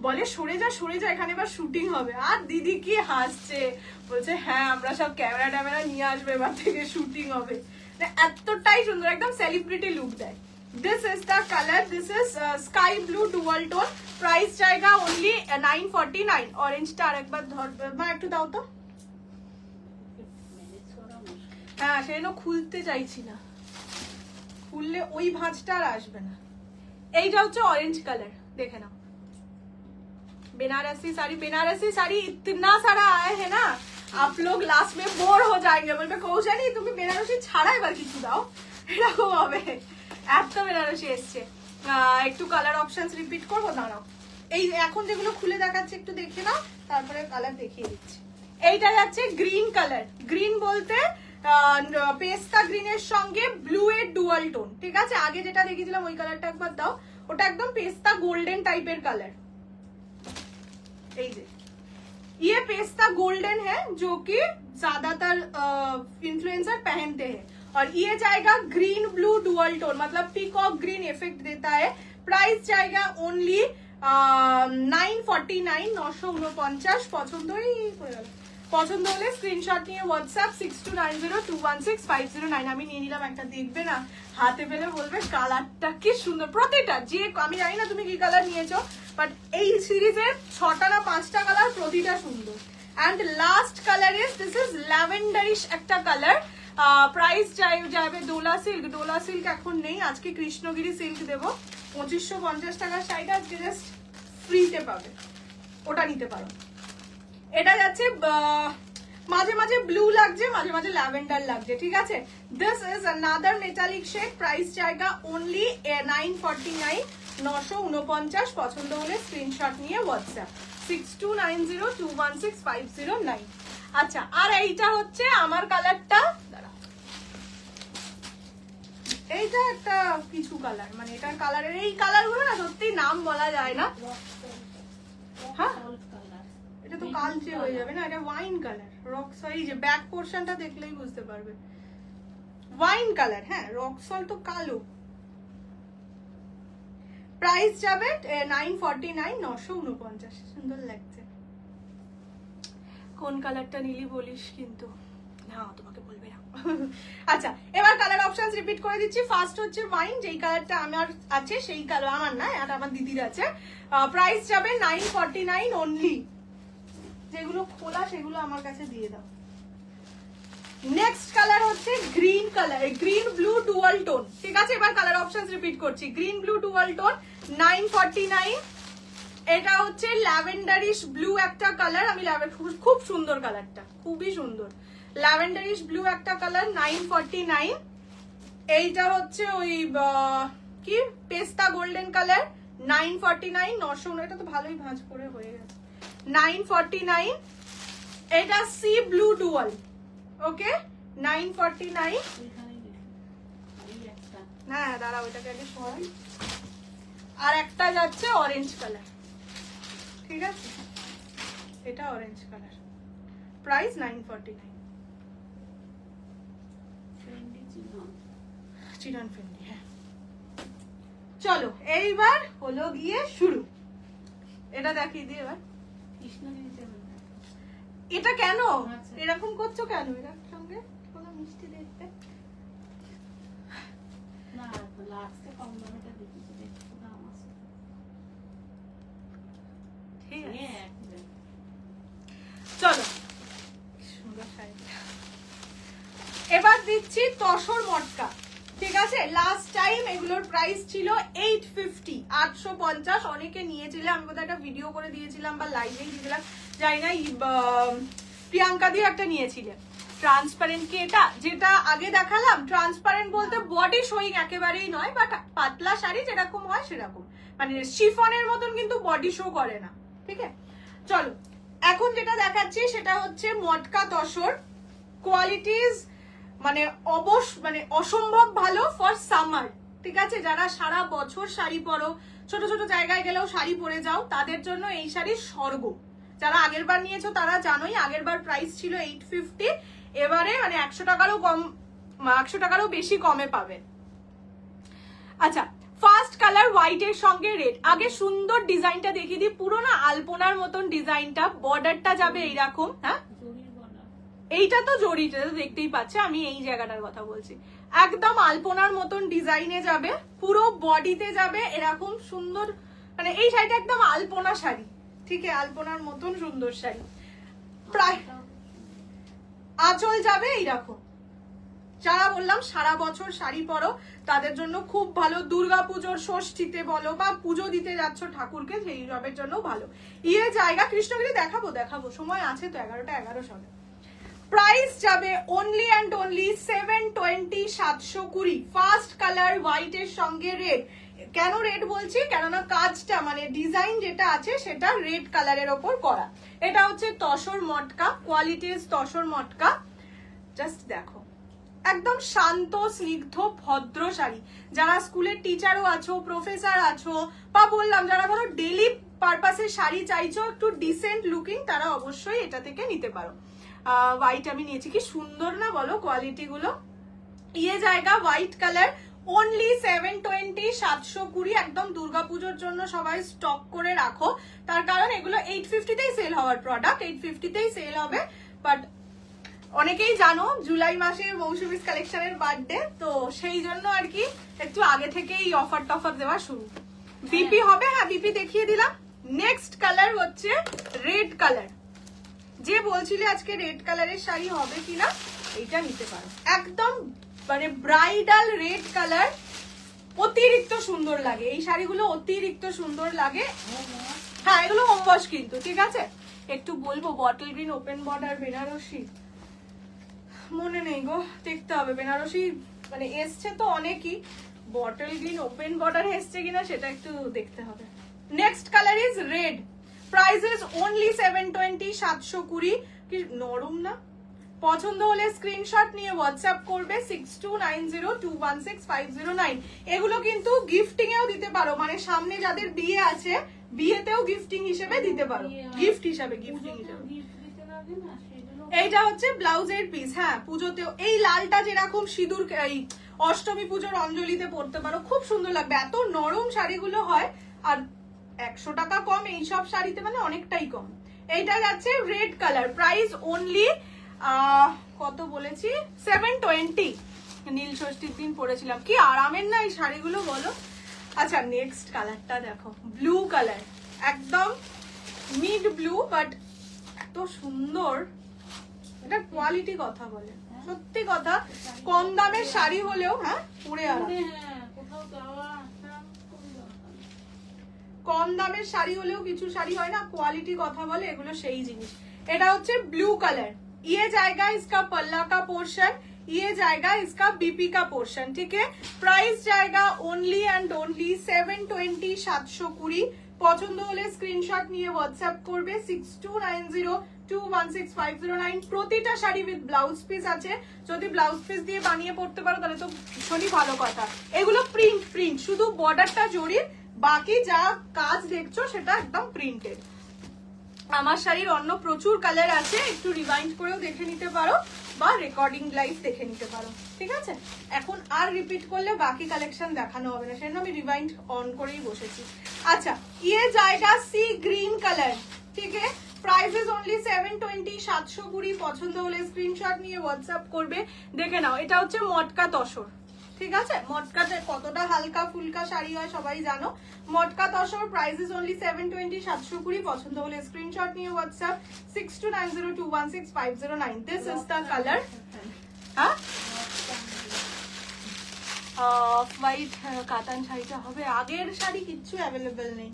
বলে সরে যা সরে যা, এখানে এবার শুটিং হবে। আর দিদি কি হাসছে, বলছে হ্যাঁ আমরা সব ক্যামেরা ট্যামেরা নিয়ে আসবে, এবার থেকে শুটিং হবে। মানে এতটাই সুন্দর, একদম সেলিব্রিটি লুক দেয়। This is the colour, this is sky blue dual tone. Price জায়গা অনলি 949। অরেঞ্জটা আরেকবার ধর, মা একটু দাও তো। হ্যাঁ, সেজন্য খুলতে চাইছি না, খুললে ওই ভাঁজটা আর আসবে না। এইটা হচ্ছে অরেঞ্জ কালার, দেখে নাও। बेनारसी साड़ी, बेनारसी साड़ी इतना सारा आया है ना, आप लोग लास्ट में बोर हो जाएंगे, বলবে কৌশানি তুমি বেনারসি ছাড়া এবার কিছু দাও, এরকম হবে। এত বেনারসি এসছে। একটু কালার অপশনস রিপিট করবো, দাঁড়াও। এই এখন যেগুলো খুলে দেখাচ্ছে একটু দেখে নাও, তারপরে কালার দেখিয়ে দিচ্ছি। এইটা যাচ্ছে গ্রিন কালার, গ্রিন বলতে পেস্তা গ্রিনের সঙ্গে ব্লু এর ডুয়াল টোন, ঠিক আছে। আগে যেটা দেখেছিলাম ওই কালারটা একবার দাও, ওটা একদম পেস্তা গোল্ডেন টাইপের কালার। ये पेस्ता गोल्डन है जो कि ज्यादातर इन्फ्लुएंसर पहनते हैं। और ये जाएगा ग्रीन ब्लू डुअल टोन, मतलब पीकॉक ग्रीन इफेक्ट देता है। प्राइस जाएगा ओनली 949, 949। পছন্দ হলে স্ক্রিনশট নিয়ে হোয়াটসঅ্যাপ 6290216509। আমি নিয়ে নিলাম একটা, দেখবে না হাতে পেলে বলবে কালারটা কি সুন্দর। প্রতিটা যে, আমি জানি না তুমি কি কালার নিয়েছো, বাট এই সিরিজের 6টা না 5টা কালার, প্রতিটা সুন্দর। And last colour is, this is lavenderish একটা কালার। প্রাইস যাবে ডোলা সিল্ক, ডোলা সিল্ক এখন নেই, আজকে কৃষ্ণগিরি সিল্ক দেবো। 2550 টাকার শাড়িটা আজকে জাস্ট ফ্রিতে পাবে, ওটা নিতে পারো। এটা যাচ্ছে মাঝে মাঝে ব্লু লাগছে, মাঝে মাঝে ল্যাভেন্ডার লাগছে, ঠিক আছে। This is another metallic shade. Price জায়গা অনলি 949, 949। পছন্দ হলে স্ক্রিনশট নিয়ে হোয়াটসঅ্যাপ 6290216509। আচ্ছা, আর এইটা হচ্ছে আমার কালারটা, এইটা একটা কিছু কালার, মানে এটার কালারের, এই কালারগুলো না সত্যি নাম বলা যায় না। হ্যাঁ, এটা তো কালচে হয়ে যাবে না, এটা ওয়াইন কালার, রক সল। এই যে ব্যাক পোরশনটা দেখলেই বুঝতে পারবে, ওয়াইন কালার। হ্যাঁ, রক সল তো কালো। প্রাইস যাবে 949, 949। সুন্দর লাগছে। কোন কালারটা নিলি বলিস কিন্তু, না তোমাকে বলবে না। আচ্ছা, এবার কালার অপশনস রিপিট করে দিচ্ছি। ফার্স্ট হচ্ছে ওয়াইন, যেই কালারটা আমার আছে সেই কালার, আমার না, এটা আমার দিদির আছে। প্রাইস যাবে 949 অনলি। যেগুলো খোলা সেগুলো আমার কাছে দিয়ে দাও। নেক্সট কালার হচ্ছে green colour, green blue dual tone, ঠিক আছে। এবার কালার অপশনস রিপিট করছি। Green blue dual tone 949। এটা হচ্ছে ল্যাভেন্ডারিশ ব্লু একটা কালার, আমি খুব সুন্দর কালারটা, খুবই সুন্দর। ল্যাভেন্ডারিশ ব্লু একটা কালার, 949। এইটা হচ্ছে ওই কি পেস্তা গোল্ডেন কালার, 949, 900। এটা তো ভালোই ভাঁজ করে হয়ে গেছে, 949। এটা সি ব্লু ডুয়াল, ওকে, 949। হ্যাঁ দাঁড়া, ওইটাকে আগে সরাই। আর একটা যাচ্ছে অরেঞ্জ কালার, ঠিক আছে, এটা অরেঞ্জ কালার। প্রাইস 949। চিরন ফ্রেন্ডলি, হ্যাঁ। চলো এইবার হলো গিয়ে শুরু। এটা দেখিয়ে দিই এবার। এটা কেন এরকম করছো, কেন এটার সঙ্গে কোনো মিষ্টি দেখতে? না, লাস্টে কম দামেটা দেখেছি, দেখো দাম আছে। ঠিক আছে। চলো সুন্দর শাড়িটা এবার দিচ্ছি তসর মটকা, ঠিক আছে? লাস্ট টাইম এগুলোর প্রাইস ছিল 850, 850। অনেকে নিয়েছিলে, আমি কোথাও একটা ভিডিও করে দিয়েছিলাম বা লাইভে দিয়েছিলাম, জানি না, প্রিয়াঙ্কা দিয়ে একটা নিয়েছিলে। ট্রান্সপারেন্ট কি এটা? যেটা আগে দেখালাম ট্রান্সপারেন্ট বলতে বডি শোয়িং একেবারেই নয়, বাট পাতলা শাড়ি যেরকম হয় সেরকম, মানে শিফনের মতন কিন্তু বডি শো করে না, ঠিক আছে? চলো এখন যেটা দেখাচ্ছি সেটা হচ্ছে মটকা তসর। কোয়ালিটিজ মানে মানে অসম্ভব ভালো ফর সামার, ঠিক আছে? যারা সারা বছর শাড়ি পরো, ছোট ছোট জায়গায় গেলেও শাড়ি পরে যাও, তাদের জন্য এই শাড়ির স্বর্গ। যারা আগের বার নিয়েছো তারা জানোই, আগের বার প্রাইস ছিল 850, এবারে মানে 100 টাকারও কম, 100 টাকারও বেশি কমে পাবে। আচ্ছা, ফার্স্ট কালার হোয়াইটের সঙ্গে রেড। আগে সুন্দর ডিজাইনটা দেখিয়ে দিই, পুরো না আলপনার মতন ডিজাইনটা, বর্ডারটা যাবে এইরকম, হ্যাঁ এইটা তো জড়িটা দেখতেই পাচ্ছে, আমি এই জায়গাটার কথা বলছি। একদম আলপনার মতন ডিজাইনে যাবে, পুরো বডিতে যাবে এরকম সুন্দর, মানে এই শাড়িটা একদম আলপনা শাড়ি, ঠিক আছে? আলপনার মতন সুন্দর শাড়ি। প্রায় আঁচল যাবে এইরকম। যারা বললাম সারা বছর শাড়ি পরো তাদের জন্য খুব ভালো, দুর্গাপুজোর ষষ্ঠীতে বলো বা পুজো দিতে যাচ্ছ ঠাকুরকে, সেই সবের জন্য ভালো। ইয়ে জায়গা কৃষ্ণগিরি দেখাবো, সময় আছে তো, 11টা 11 সবে। প্রাইস যাবে only and only 720, 720। First colour হোয়াইটের সঙ্গে রেড। কেন রেড বলছি? কেননা কাজটা মানে ডিজাইন যেটা আছে সেটা রেড কালারের ওপর করা। এটা হচ্ছে তসর মটকা, কোয়ালিটিজ তসর মটকা। জাস্ট দেখো, একদম শান্ত স্নিগ্ধ ভদ্র শাড়ি। যারা স্কুলের টিচারও আছো, প্রফেসর আছো, বা বললাম যারা কোনো ডেলি পারপাসে শাড়ি চাইছো একটু ডিসেন্ট লুকিং, তারা অবশ্যই এটা থেকে নিতে পারো। হোয়াইট আমি নিয়েছি, কি সুন্দর না বলো কোয়ালিটি গুলো। ইয়ে জায়গা হোয়াইট কালার, অনলি 720, 720। একদম দুর্গাপুজোর জন্য সবাই স্টক করে রাখো, তার কারণ এগুলো 850তেই সেল হওয়ার প্রোডাক্ট, 850তেই সেল হবে। বাট অনেকেই জানো জুলাই মাসের মৌসুমিস কালেকশনের বার্থডে, তো সেই জন্য আর কি একটু আগে থেকেই অফার টফার দেওয়া শুরু। বিপি হবে, হ্যাঁ বিপি দেখিয়ে দিলাম। নেক্সট কালার হচ্ছে রেড কালার। যে বলছিলে আজকে রেড কালারের শাড়ি হবে কিনা, এইটা নিতে পারো। একদম মানে ব্রাইডাল রেড কালার, অতিরিক্ত সুন্দর লাগে এই শাড়িগুলো, অতিরিক্ত সুন্দর লাগে। হ্যাঁ এগুলো হোম ওয়াশ কিন্তু, ঠিক আছে? একটু বলবো bottle green open border Banarasi, মনে নেই গো, দেখতে হবে। বেনারসি মানে এসছে তো অনেকই, বটল গ্রিন ওপেন বর্ডার এসছে কিনা সেটা একটু দেখতে হবে। Next colour is red. Price is only 720, 720। কি নরম না? পছন্দ হলে স্ক্রিনশট নিয়ে হোয়াটসঅ্যাপ করবে 6290216509। এগুলো কিন্তু গিফটিং এও দিতে পারো, মানে সামনে যাদের বিয়ে আছে বিয়েতেও গিফটিং হিসেবে দিতে পারো, গিফট হিসেবে, গিফটিং হিসেবে। এইটা হচ্ছে ব্লাউজের পিস, হ্যাঁ পুজোতেও এই লালটা যেরকম সিঁদুর এই অষ্টমী পুজোর অঞ্জলিতে পরতে পারো, খুব সুন্দর লাগবে। এত নরম শাড়িগুলো হয়, আর 100 টাকা কম এইসব শাড়িতে, মানে অনেকটাই কম। এইটা যাচ্ছে রেড কালার, প্রাইস অনলি কত বলেছি 720। নীল ষষ্ঠীর দিন পরেছিলাম, কি আরামের না এই শাড়িগুলো বলো। আচ্ছা নেক্সট কালারটা দেখো, ব্লু কালার, একদম মিড ব্লু, বাট এত সুন্দর। এটা কোয়ালিটি কথা বলে, সত্যি কথা। কম দামের শাড়ি হলেও হ্যাঁ পরে আরাম, কম দামের শাড়ি হলেও কিছু শাড়ি হয় না কোয়ালিটি কথা বলে, এগুলো সেই জিনিস। এটা হচ্ছে ব্লু কালার। ये जाएगा इसका पल्ला का पोर्शन, ये जाएगा इसका बीपी का पोर्शन, ठीक है? प्राइस जाएगा ओनली एंड ओनली 720, 720। পছন্দ হলে স্ক্রিনশট নিয়ে হোয়াটসঅ্যাপ করবে 6290216509। প্রতিটা শাড়ি উইথ ব্লাউজ পিস আছে, যদি ব্লাউজ পিস দিয়ে বানিয়ে পড়তে পারো তাহলে তো ভীষণই ভালো কথা। এগুলো প্রিন্ট, শুধু বর্ডারটা জড়িয়ে, বাকি যা কাজ দেখছো সেটা একদম প্রিন্টেড। আমার শাড়ির অন্য প্রচুর কালার আছে, একটু রিভাইন্ড করেও দেখে নিতে পারো বা রেকর্ডিং লাইভ দেখে নিতে পারো, ঠিক আছে? এখন আর রিপিট করলে বাকি কালেকশন দেখানো হবে না, সেজন্য আমি রিভাইন্ড অন করেই বসেছি। আচ্ছা ये जाएगा सी ग्रीन कलर, ठीक है? Price is only 720, 720। পছন্দ হলে স্ক্রিনশট নিয়ে হোয়াটসঅ্যাপ করবে, দেখে নাও। এটা হচ্ছে মটকা তসর, ঠিক আছে, মটকাতে কতটা হালকা ফুলকা শাড়ি হয় সবাই জানো। মটকা তসর, প্রাইস ইজ অনলি 720, 720। পছন্দ হলে স্ক্রিনশট নিয়ে WhatsApp 6290216509। This is the colour. হ্যাঁ, অফ হোয়াইট কাতান শাড়িটা হবে। আগের শাড়ি কিচ্ছু অ্যাভেলেবেল নেই,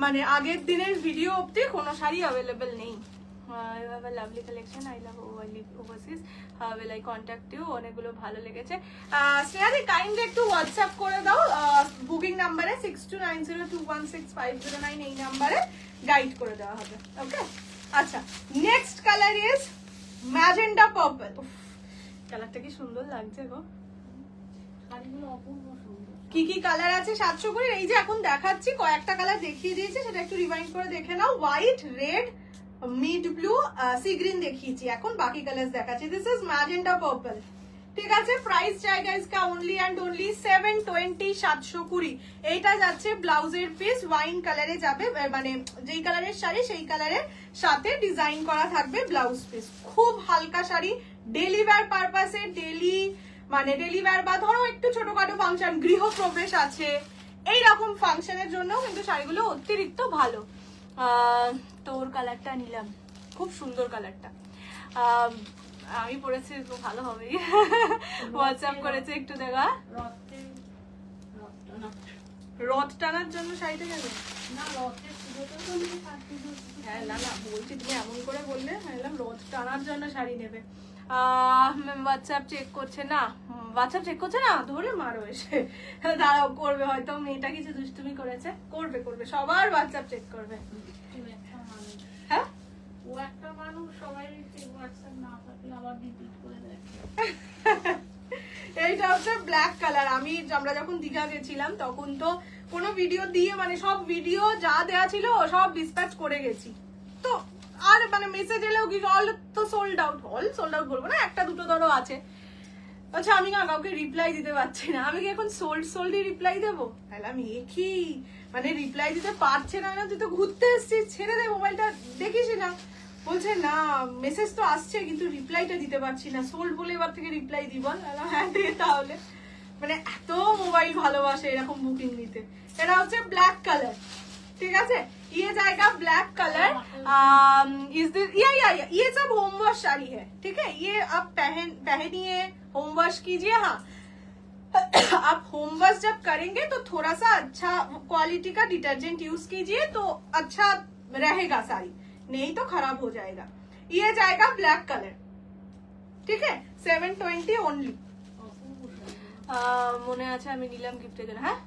মানে আগের দিনের ভিডিও অবধি কোনো শাড়ি অ্যাভেলেবেল নেই। You have a lovely collection. I love overseas. Will I contact you? অনেকগুলো ভালো লেগেছে। শ্রেয়াদি কাইন্ডলি একটু হোয়াটসঅ্যাপ করে দাও বুকিং নাম্বারে 6290216509, এই নাম্বারে গাইড করে দেওয়া হবে। ওকে, আচ্ছা, next colour is magenta purple. কালারটা কি সুন্দর লাগছে গো। শাড়িগুলো অপূর্ব সুন্দর। কি কি কালার আছে 720? এই যে এখন দেখাচ্ছি, কয়েকটা কালার দেখিয়ে দিয়েছি, সেটা একটু রিমাইন্ড করে দেখে নাও। White, red, mid blue, sea green দেখিয়েছি, এখন বাকি কালার দেখাচ্ছি। This is magenta purple. ঠিক আছে, প্রাইস জায়গা ইসকা অনলি অ্যান্ড অনলি 720, 720। এইটা যাচ্ছে ব্লাউজের পিস, ওয়াইন কালারে যাবে, মানে যেই কালারের শাড়ি সেই কালারের সাথে ডিজাইন করা থাকবে ব্লাউজ পিস। খুব হালকা শাড়ি, ডেলি ওয়্যার পারপাসে, মানে ডেলি ওয়্যার বা ধরো একটু ছোটখাটো ফাংশন, গৃহপ্রবেশ আছে, এইরকম ফাংশনের জন্য কিন্তু শাড়িগুলো অতিরিক্ত ভালো। তোর কালারটা নিলাম, খুব সুন্দর কালারটা। আমি পরেছি, খুব ভালো হবে। হোয়াটসঅ্যাপ করেছে একটু দেখা। রথ টানার জন্য শাড়িটা যাবে না, রথের পুজোতে তো আমি শাড়ি দিচ্ছি। হ্যাঁ, না না বলছি, তুমি এমন করে বললে ভাবলাম রথ টানার জন্য শাড়ি নেবে। হোয়াটসঅ্যাপ চেক করছে না, হোয়াটসঅ্যাপ চেক করছে না, ধরে মারো এসে। দাঁড়াও, করবে, হয়তো মেয়েটা কিছু দুষ্টুমি করেছে, করবে, সবার হোয়াটসঅ্যাপ চেক করবে। ও একটা মানুষ, হ্যাঁ, ও একটা মানুষ, সবাই হোয়াটসঅ্যাপ না থাকলে আবার রিপিট করে দেয়। এইটা হচ্ছে ব্ল্যাক কালার। আমরা যখন দীঘা গেছিলাম তখন তো কোনো ভিডিও দিয়ে, মানে সব ভিডিও যা দেয়া ছিল সব ডিসপ্যাচ করে গেছি, তো আর মানে মেসেজ এলেও কি অল তো সোল্ড আউট, বলবো না, একটা দুটো ধরো আছে। আচ্ছা, আমি না কাউকে রিপ্লাই দিতে পারছি না, আমি কি এখন সোল্ডই রিপ্লাই দেবো? তাহলে আমি কি মানে রিপ্লাই দিতে পারছে না, তুই তো ঘুরতে এসছিস, ছেড়ে দে, মোবাইলটা দেখিস না। বলছে না, মেসেজ তো আসছে কিন্তু রিপ্লাইটা দিতে পারছি না, সোল্ড বলে এবার থেকে রিপ্লাই দিব। হ্যাঁ দে তাহলে, মানে এত মোবাইল ভালোবাসে এরকম বুকিং নিতে। এটা হচ্ছে ব্ল্যাক কালার, ঠিক আছে, ये जाएगा ब्लैक कलर। इस दिन ये सब होम वॉश साड़ी है, ठीक है, ये आप पहनिए, होम वॉश कीजिए। हाँ, आप होम वॉश जब करेंगे तो थोड़ा सा अच्छा क्वालिटी का डिटर्जेंट यूज कीजिए, तो अच्छा रहेगा साड़ी, नहीं तो खराब हो जाएगा। ये जाएगा ब्लैक कलर, ठीक है, 720 ओनली। মনে আছে আমি নিলাম গিফটের জন্য। হ্যাঁ,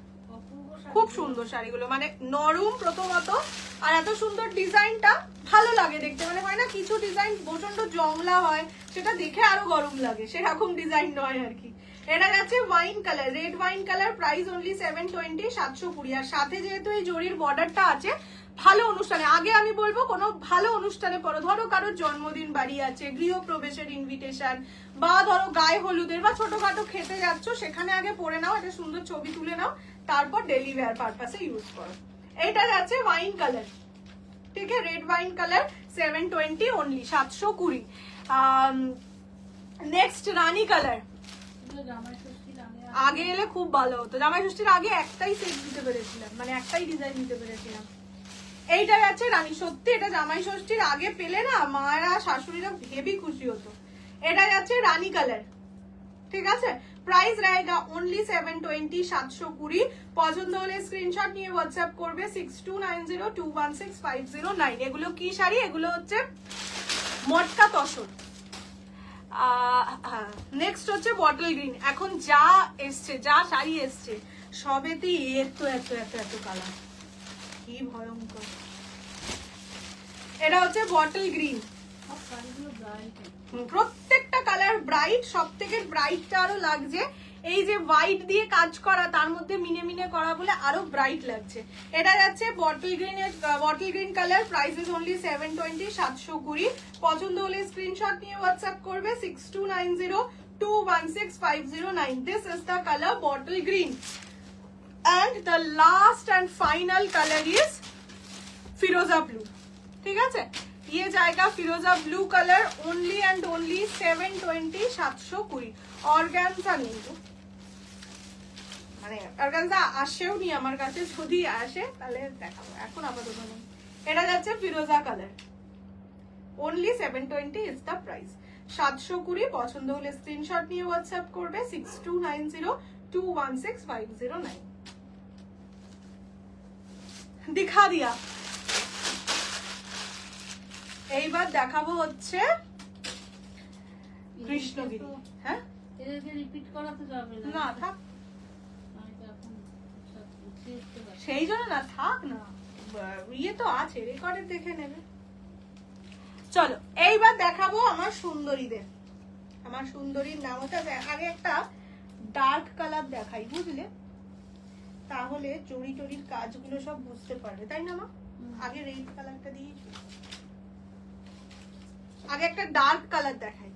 খুব সুন্দর শাড়িগুলো, মানে নরম প্রথমত, আর এত সুন্দর ডিজাইনটা ভালো লাগে দেখতে, মানে হয় না কিছু ডিজাইন প্রচন্ড জংলা হয়, সেটা দেখে আরো গরম লাগে, সেরকম ডিজাইন নয় আর কি। এটা যাচ্ছে wine colour, red wine colour, price only 720, 720। আর সাথে যেহেতু এই জরির বর্ডারটা আছে, ভালো অনুষ্ঠানে, আগে আমি বলবো কোনো ভালো অনুষ্ঠানে পরো, ধরো কারোর জন্মদিন বাড়ি আছে, গৃহপ্রবেশের ইনভিটেশন, বা ধরো গায়ে হলুদের বা ছোটখাটো খেতে যাচ্ছ, সেখানে আগে পরে নাও, একটা সুন্দর ছবি তুলে নাও, তারপর ডেলি ওয়্যার পারপাসে ইউজ করো। এইটা যাচ্ছে ওয়াইন কালার, ঠিক আছে, red wine colour, 720 only, 720। Next rani colour. আগে এলে খুব ভালো হতো, জামাই ষষ্ঠীর আগে একটাই সেট দিতে পেরেছিলাম, মানে একটাই ডিজাইন দিতে পেরেছিলাম। এইটা যাচ্ছে রানী, সত্যি এটা জামাই ষষ্ঠীর আগে পেলে না মায়েরা শাশুড়িরা হেভি খুশি হতো। এটা যাচ্ছে রানী কালার, ঠিক আছে, প্রাইস रहेगा ओनली 720, 720। পছন্দ হলে স্ক্রিনশট নিয়ে হোয়াটসঅ্যাপ করবে 6290216509। এগুলো কি শাড়ি? এগুলো হচ্ছে মটকা তসর। নেক্সট হচ্ছে বটল গ্রিন। এখন যা এসছে, যা শাড়ি এসছে সবেতেই এত এত এত এত কালার, কি ভয়ঙ্কর। এটা হচ্ছে বটল গ্রিন, প্রত্যেকটা কালার ব্রাইট, সব থেকে ব্রাইটটা আরো লাগছে, এই যে হোয়াইট দিয়ে কাজ করা, তার মধ্যে মিনে মিনে করা বলে আরো ব্রাইট লাগছে। এটা যাচ্ছে bottle green colour, price is only 720, 720। পছন্দ হলে স্ক্রিনশট নিয়ে হোয়াটসঅ্যাপ করবে 6290216509। This is the colour bottle green. and the last and final color is firoza blue, ठीक है। ये जाएगा firoza blue colour, only and only 720, 720। Organza নেই তো, মানে অর্গানজা আসেও নি আমার কাছে, যদি আসে তাহলে দেখাবো, এখন আপাতত নেই। এটা যাচ্ছে ফিরোজা colour, only 720 is the price. 720, পছন্দ হলে স্ক্রিনশট নিয়ে হোয়াটসঅ্যাপ করবে 6290216509। দিখা দিয়া। এইবার দেখাবো হচ্ছে কৃষ্ণগিরি। হ্যাঁ এদেরকে রিপিট করাতে যাবে না, থাক, আমি তো এখন সব বুঝতে পারছি। সেই জন্য না, থাক না, ইয়ে তো আছে, রেকর্ডে দেখে নেবে। চলো এইবার দেখাবো আমার সুন্দরীদের। আমার সুন্দরীর নাম হচ্ছে, আগে একটা ডার্ক কালার দেখাই, বুঝলে, তাহলে চড়ি টড়ির কাজগুলো সব বুঝতে পারবে, তাই না মা? আগে রেড কালারটা দিয়েছি, আগে একটা ডার্ক কালার দেখাই,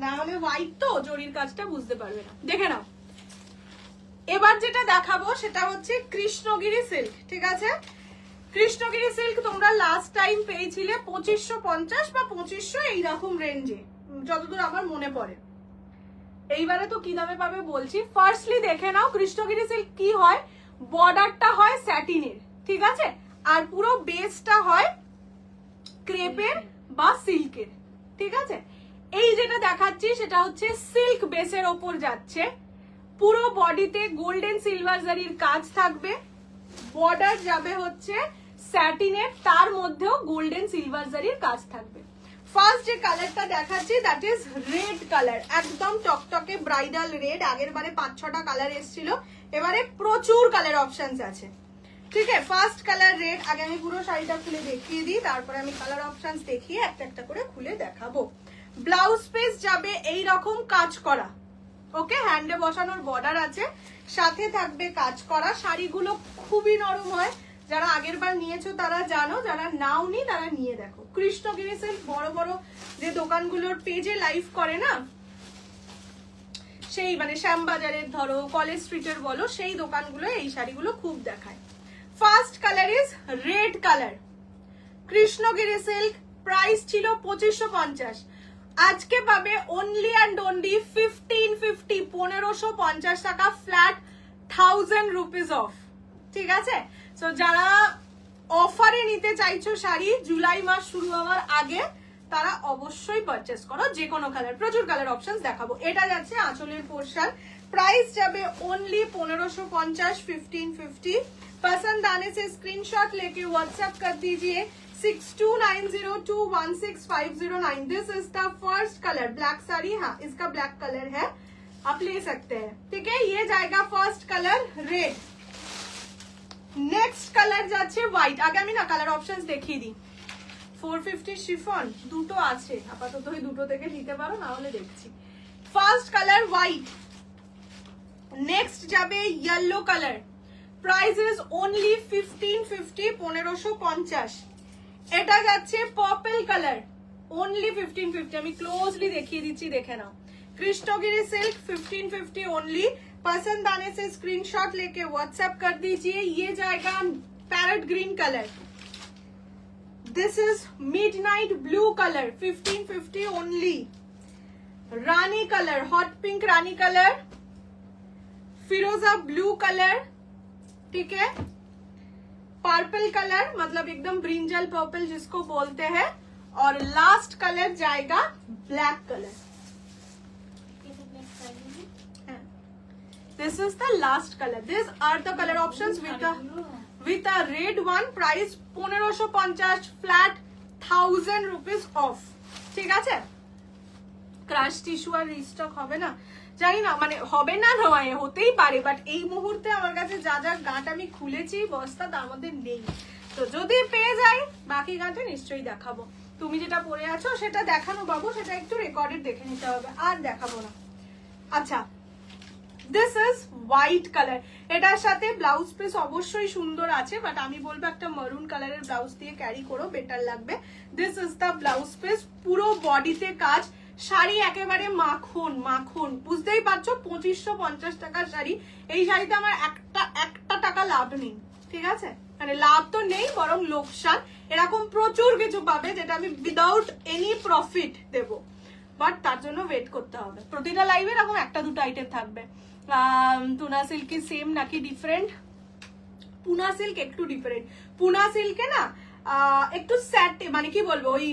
না হলে হোয়াইট তো জরির কাজটা বুঝতে পারবে না। দেখে নাও, এবার যেটা দেখাবো সেটা হচ্ছে কৃষ্ণগিরি সিল্ক। ঠিক আছে, কৃষ্ণগিরি সিল্ক তোমরা লাস্ট টাইম পেয়েছিলে 2550 বা 2500 এইরকম রেঞ্জে, যতদূর আমার মনে পড়ে। এইবারে তো কি দামে পাবে বলছি। ফার্স্টলি দেখে নাও কৃষ্ণগিরি সিল্ক কি হয়। বর্ডারটা হয় স্যাটিনের, ঠিক আছে, আর পুরো বেসটা হয় ক্রেপের বা সিল্কের। ঠিক আছে, এই যেটা দেখাচ্ছি সেটা হচ্ছে সিল্ক বেসের ওপর যাচ্ছে, পুরো বডিতে গোল্ডেন সিলভার জারির কাজ থাকবে, বর্ডার যাবে হচ্ছে স্যাটিনের, তার মধ্যেও গোল্ডেন সিলভার জারির কাজ থাকবে। ফার্স্ট যে কালারটা দেখাচ্ছি দ্যাট ইজ রেড কালার, একদম টকটকে ব্রাইডাল রেড। আগের বারে 5-6টা কালার এসেছিল, এবারে প্রচুর কালার অপশনস আছে। ঠিক আছে, ফার্স্ট কালার রেড। আগে আমি পুরো শাড়িটা খুলে দেখিয়ে দিই, তারপরে আমি কালার অপশনস দেখিয়ে একটা একটা করে খুলে দেখাবো। ব্লাউজ পিস যাবে এই রকম কাজ করা, ওকে, হ্যান্ডে বসানোর বর্ডার আছে, সাথে থাকবে কাজ করা। শাড়িগুলো খুবই নরম হয়, যারা আগের বার নিয়েছো তারা জানো, যারা নাওনি তারা নিয়ে দেখো। কৃষ্ণগিরি সিল্ক বড় বড় যে দোকানগুলোর পেজে লাইভ করে না, সেই মানে শ্যামবাজারের ধরো, কলেজ স্ট্রিটের বলো, সেই দোকানগুলো এই শাড়িগুলো খুব দেখায়। First colour is red colour, Krishnagiri silk, price ছিল 2550, আজকে পাবে অনলি অ্যান্ড অনলি 1550, 1550 টাকা ফ্ল্যাট, 1000 রুপিস অফ। ঠিক আছে, তো যারা অফারে নিতে চাইছো শাড়ি জুলাই মাস শুরু হওয়ার আগে, তারা অবশ্যই পারচেস করো। যে কোনো কালার, প্রচুর কালার অপশন দেখাবো। এটা যাচ্ছে আঁচলের পোর্শন, প্রাইস যাবে অনলি 1550, 1550। पसंद आने से स्क्रीनशॉट लेके व्हाट्सएप कर दीजिए 6290216509। This is the first colour, black sari, हाँ इसका ब्लैक कलर है, आप ले सकते हैं। ठीक है, ये जाएगा first colour red. Next colour যাচ্ছে হোয়াইট। আগে আমি না কালার অপশনস দেখিয়ে দিই। 450 শিফন দুটো আছে, আপাতত ওই দুটো থেকে নিতে পারো, না হলে দেখছি। ফার্স্ট কালার হোয়াইট, নেক্সট যাবে yellow colour, price is only 1550, 1550। এটা যাচ্ছে পার্পল কালার, অনলি 1550। আমি ক্লোজলি দেখিয়ে দিচ্ছি, দেখে নাও। Krishnagiri silk 1550 only. पसंद आने से स्क्रीनशॉट लेके व्हाट्सएप कर दीजिए। ये जाएगा parrot green colour, this is midnight blue colour, 1550 only. रानी कलर, हॉट पिंक रानी कलर, फिरोजा ब्लू कलर, ठीक है, पर्पल कलर मतलब एकदम ब्रिंजल पर्पल जिसको बोलते हैं, और लास्ट कलर जाएगा black colour. This is the last color. These are the color options with a red one. Price 1550 flat, 1000 rupees off. ঠিক আছে, ক্রাশ টিস্যু আর রিস্টক হবে না জানি না, মানে হবে না নয়, হতেই পারে, বাট এই মুহূর্তে আমার কাছে যা যা গাঁট আমি খুলেছি বস্তা তার মধ্যে নেই। তো যদি পেয়ে যাই বাকি গাঁটে নিশ্চয়ই দেখাবো। তুমি যেটা পরে আছো সেটা দেখানো বাবু, সেটা একটু রেকর্ডেড দেখে নিতে হবে, আর দেখাবো না। আচ্ছা, দিস ইজ হোয়াইট কালার, এটার সাথে ব্লাউজ পিস অবশ্যই সুন্দর আছে, বাট আমি বলবো একটা মারুন কালারের ব্লাউজ দিয়ে ক্যারি করো, বেটার লাগবে। This is the blouse piece, পুরো বডিতে কাজ, শাড়ি একেবারে মাখন মাখন, বুঝতেই পারছো 2550 টাকার শাড়ি। এই শাড়িতে আমার একটা টাকা লাভ নেই, ঠিক আছে, মানে লাভ তো নেই, বরং লোকসান। এরকম প্রচুর কিছু পাবে যেটা আমি উইদাউট এনি প্রফিট দেবো, বাট তার জন্য ওয়েট করতে হবে। প্রতিটা লাইভে এরকম একটা দুটো আইটেম থাকবে। টুনা সিল্ক কি সেম নাকি ডিফারেন্ট? পুনা সিল্ক একটু ডিফারেন্ট। পুনা সিল্কে না একটু স্যাট, মানে কি বলবো, ওই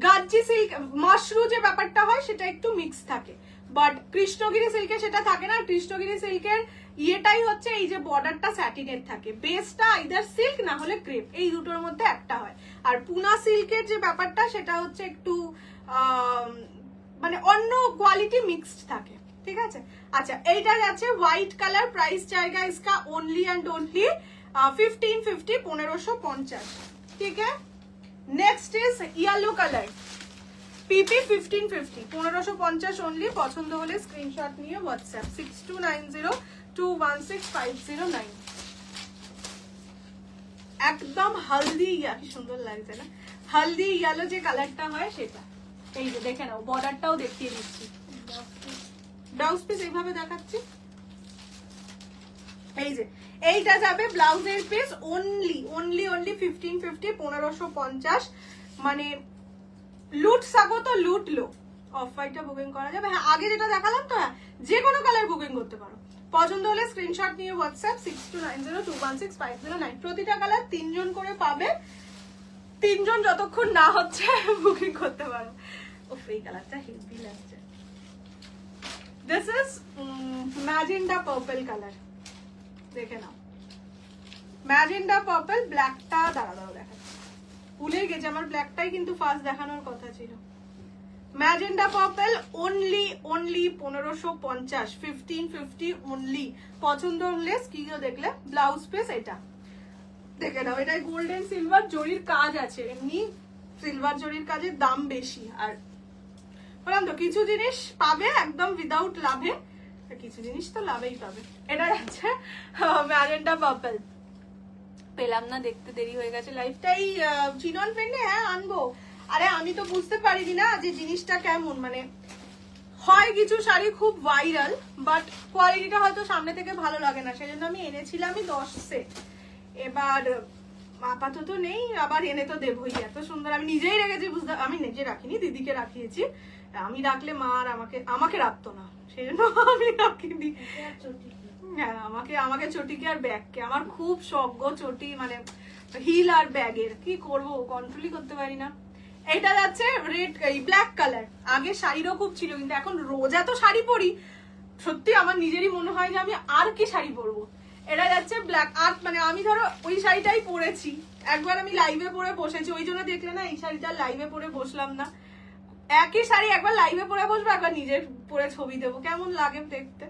গাজ্জি সিল্ক মাশরু যে ব্যাপারটা হয় সেটা একটু মিক্স থাকে, বাট কৃষ্ণগিরি সিল্কে সেটা থাকে না। কৃষ্ণগিরি সিল্কের ইয়েটাই হচ্ছে এই যে বর্ডারটা স্যাটিনের থাকে, বেসটা আইদার সিল্ক না হলে ক্রেপ, এই দুটোর মধ্যে একটা হয়। আর পুনা সিল্কের যে ব্যাপারটা সেটা হচ্ছে একটু মানে অন্য কোয়ালিটি মিক্সড থাকে, ঠিক আছে। আচ্ছা, এইটা যাচ্ছে হোয়াইট কালার, প্রাইস জায়গা ইসকা ওনলি অ্যান্ড ওনলি 1550, 1550, ঠিক আছে। নেক্সট ইজ ইয়েলো কালার, পিপি 1550, 1550 অনলি। পছন্দ হলে স্ক্রিনশট নিয়ে হোয়াটসঅ্যাপ 6290216509। একদম হলদি ইয়া, কি সুন্দর লাগছে না, হলদি ইয়েলো যে কালারটা হয় সেটা। এই যে দেখে নাও, বর্ডারটাও দেখিয়ে দিচ্ছি। ব্লাউজ পিস এইভাবে দেখাচ্ছি, এই যে এইটা যাবে ব্লাউজের পিস অনলি 1550, 1550। মানে লুট সাগো তো লুট লো। অফ হোয়াইটটা বুকিং করা যাবে, হ্যাঁ আগে যেটা দেখালাম তো, হ্যাঁ যে কোনো কালার বুকিং করতে পারো। পছন্দ হলে স্ক্রিনশট নিয়ে হোয়াটসঅ্যাপ 6290216509। প্রতিটা কালার 3 জন করে পাবে, 3 জন যতক্ষণ না হচ্ছে বুকিং করতে পারো। ওফ, এই কালারটা হেভি লাগছে। This is magenta purple colour, দেখে নাও। ম্যাজেন্ডা পার্পল, ব্ল্যাকটা দাঁড়াও দেখাচ্ছি, ভুলে গেছে আমার ব্ল্যাকটাই কিন্তু ফার্স্ট দেখানোর কথা ছিল। Magenta purple only 1550, 1550 only. পছন্দ হলে স্ক্রিনে দেখলে ব্লাউজ পিস এটা দেখে নাও। এটা গোল্ডেন সিলভার জরির কাজ আছে, এমনি সিলভার জরির কাজের দাম বেশি। আর বললাম তো কিছু জিনিস পাবে একদম উইদাউট লাভে, কিছু জিনিস তো লাভেই পাবে। এটা হচ্ছে ম্যাজেন্ডা পার্পল। পেলাম না, দেখতে দেরি হয়ে গেছে লাইভটাই। চিনন ফ্রেন্ডে, হ্যাঁ আনবো। আরে আমি তো বুঝতে পারিনি না যে জিনিসটা কেমন, মানে হয় কিছু শাড়ি খুব ভাইরাল বাট কোয়ালিটিটা হয়তো সামনে থেকে ভালো লাগে না, সেজন্য আমি এনেছিলামই 10 সেট। এবার আপাতত নেই, আবার এনে তো দেবই। এত সুন্দর আমি নিজেই রেখেছি, বুঝতে, আমি নিজে রাখিনি, দিদিকে রাখিয়েছি। আমি রাখলে মা আর আমাকে রাখতো না, সেই জন্য আমি রাখিনি। হ্যাঁ, আমাকে চটিকে আর ব্যাগকে, আমার খুব শখ গো চটি, মানে হিল আর ব্যাগের। কি করবো, কন্ট্রোলই করতে পারি না। এটা যাচ্ছে রেড, এই ব্ল্যাক কালার। আগে শাড়িরও খুব ছিল, কিন্তু এখন রোজ এত শাড়ি পরি, সত্যি আমার নিজেরই মনে হয় যে আমি আর কি শাড়ি পরবো। এটা যাচ্ছে ব্ল্যাক। আর মানে আমি ধরো ওই শাড়িটাই পরেছি, একবার আমি লাইভে পরে বসেছি, ওই জন্য দেখলে না এই শাড়িটা লাইভে পরে বসলাম না। একই শাড়ি একবার লাইভে পরে বসবো, একবার নিজের পরে ছবি দেবো, কেমন লাগে দেখতে।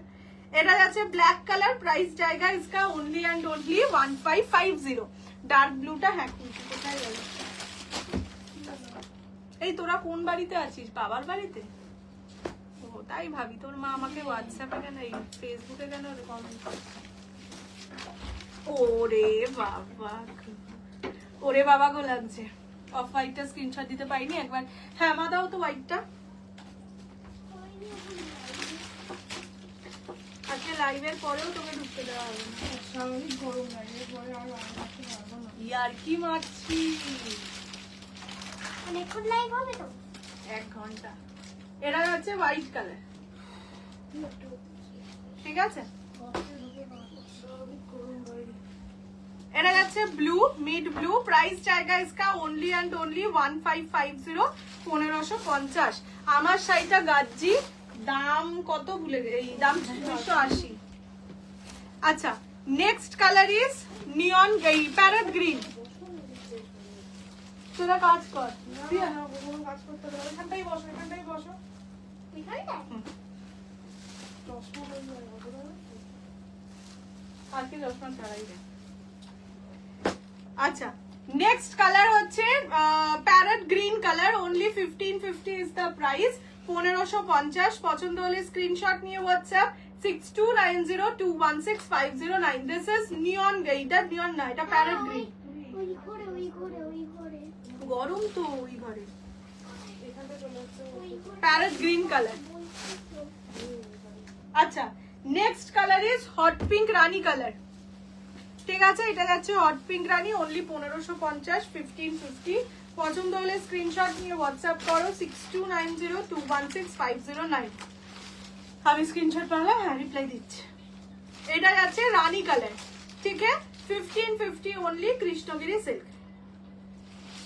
এটা যাচ্ছে ব্ল্যাক কালার, প্রাইস জায়গা ইসকা অনলি অ্যান্ড অনলি 1550। ডার্ক ব্লুটা, হ্যাঁ কোথায় গেল? এই তোরা কোন বাড়িতে আছিস, বাবার বাড়িতে? ও তাই ভাবি, তোর মা আমাকে হোয়াটসঅ্যাপে কেন, এই ফেসবুকে কেন কমেন্ট করছে? ওরে বাবা, ওরে বাবা গো লাগছে। অফ হোয়াইটটা স্ক্রিনশট দিতে পারিনি একবার। হ্যাঁ মা দাও তো হোয়াইটটা। আজকে লাইভের পরেও তোকে ঢুকতে দেওয়া হবে না, স্বাভাবিক গরম লাগে, পরে আর লাইভ করতে পারবো না। ইয়ার কি মারছি। অনেকক্ষণ লাইভ হবে তো, 1 ঘন্টা। এটা হচ্ছে হোয়াইট কালার, ঠিক আছে। এটা যাচ্ছে ব্লু, মিড ব্লু, প্রাইস জায়গা ইসকা অনলি অ্যান্ড অনলি 1550, 1550। আমার শাড়িটা গাজ্জি, দাম কত ভুলে গেছি, এই দাম 280। আচ্ছা, next colour is neon parrot green. তোরা কাজ কর, কোনো কাজ করতে হবে, এখানটাই বসো, এখানটাই বসো। চশমা হয়ে যাবে, আজকে চশমা ছাড়াই দেয়। আচ্ছা, নেক্সট কালার হচ্ছে parrot green colour, only 1550 is the price, 1550। পছন্দ হলে স্ক্রিনশট নিয়ে হোয়াটসঅ্যাপ 6290216509। দিস ইজ নিয়ন, এইটা নিয়ন না, এটা প্যারট গ্রিন। ওই ঘরে গরম তো ওই ঘরে। এখানটা চলে যাচ্ছে। Parrot green colour. আচ্ছা, next colour is hot pink rani colour. ঠিক আছে, এটা যাচ্ছে হট পিঙ্ক রানী, অনলি 1550, 1550। পছন্দ হলে স্ক্রিনশট নিয়ে হোয়াটসঅ্যাপ করো 6290216509। আমি স্ক্রিনশট পারলাম, হ্যাঁ রিপ্লাই দিচ্ছি। এটা যাচ্ছে রানী কালার, ঠিক আছে, 1550 অনলি, কৃষ্ণগিরি সিল্ক।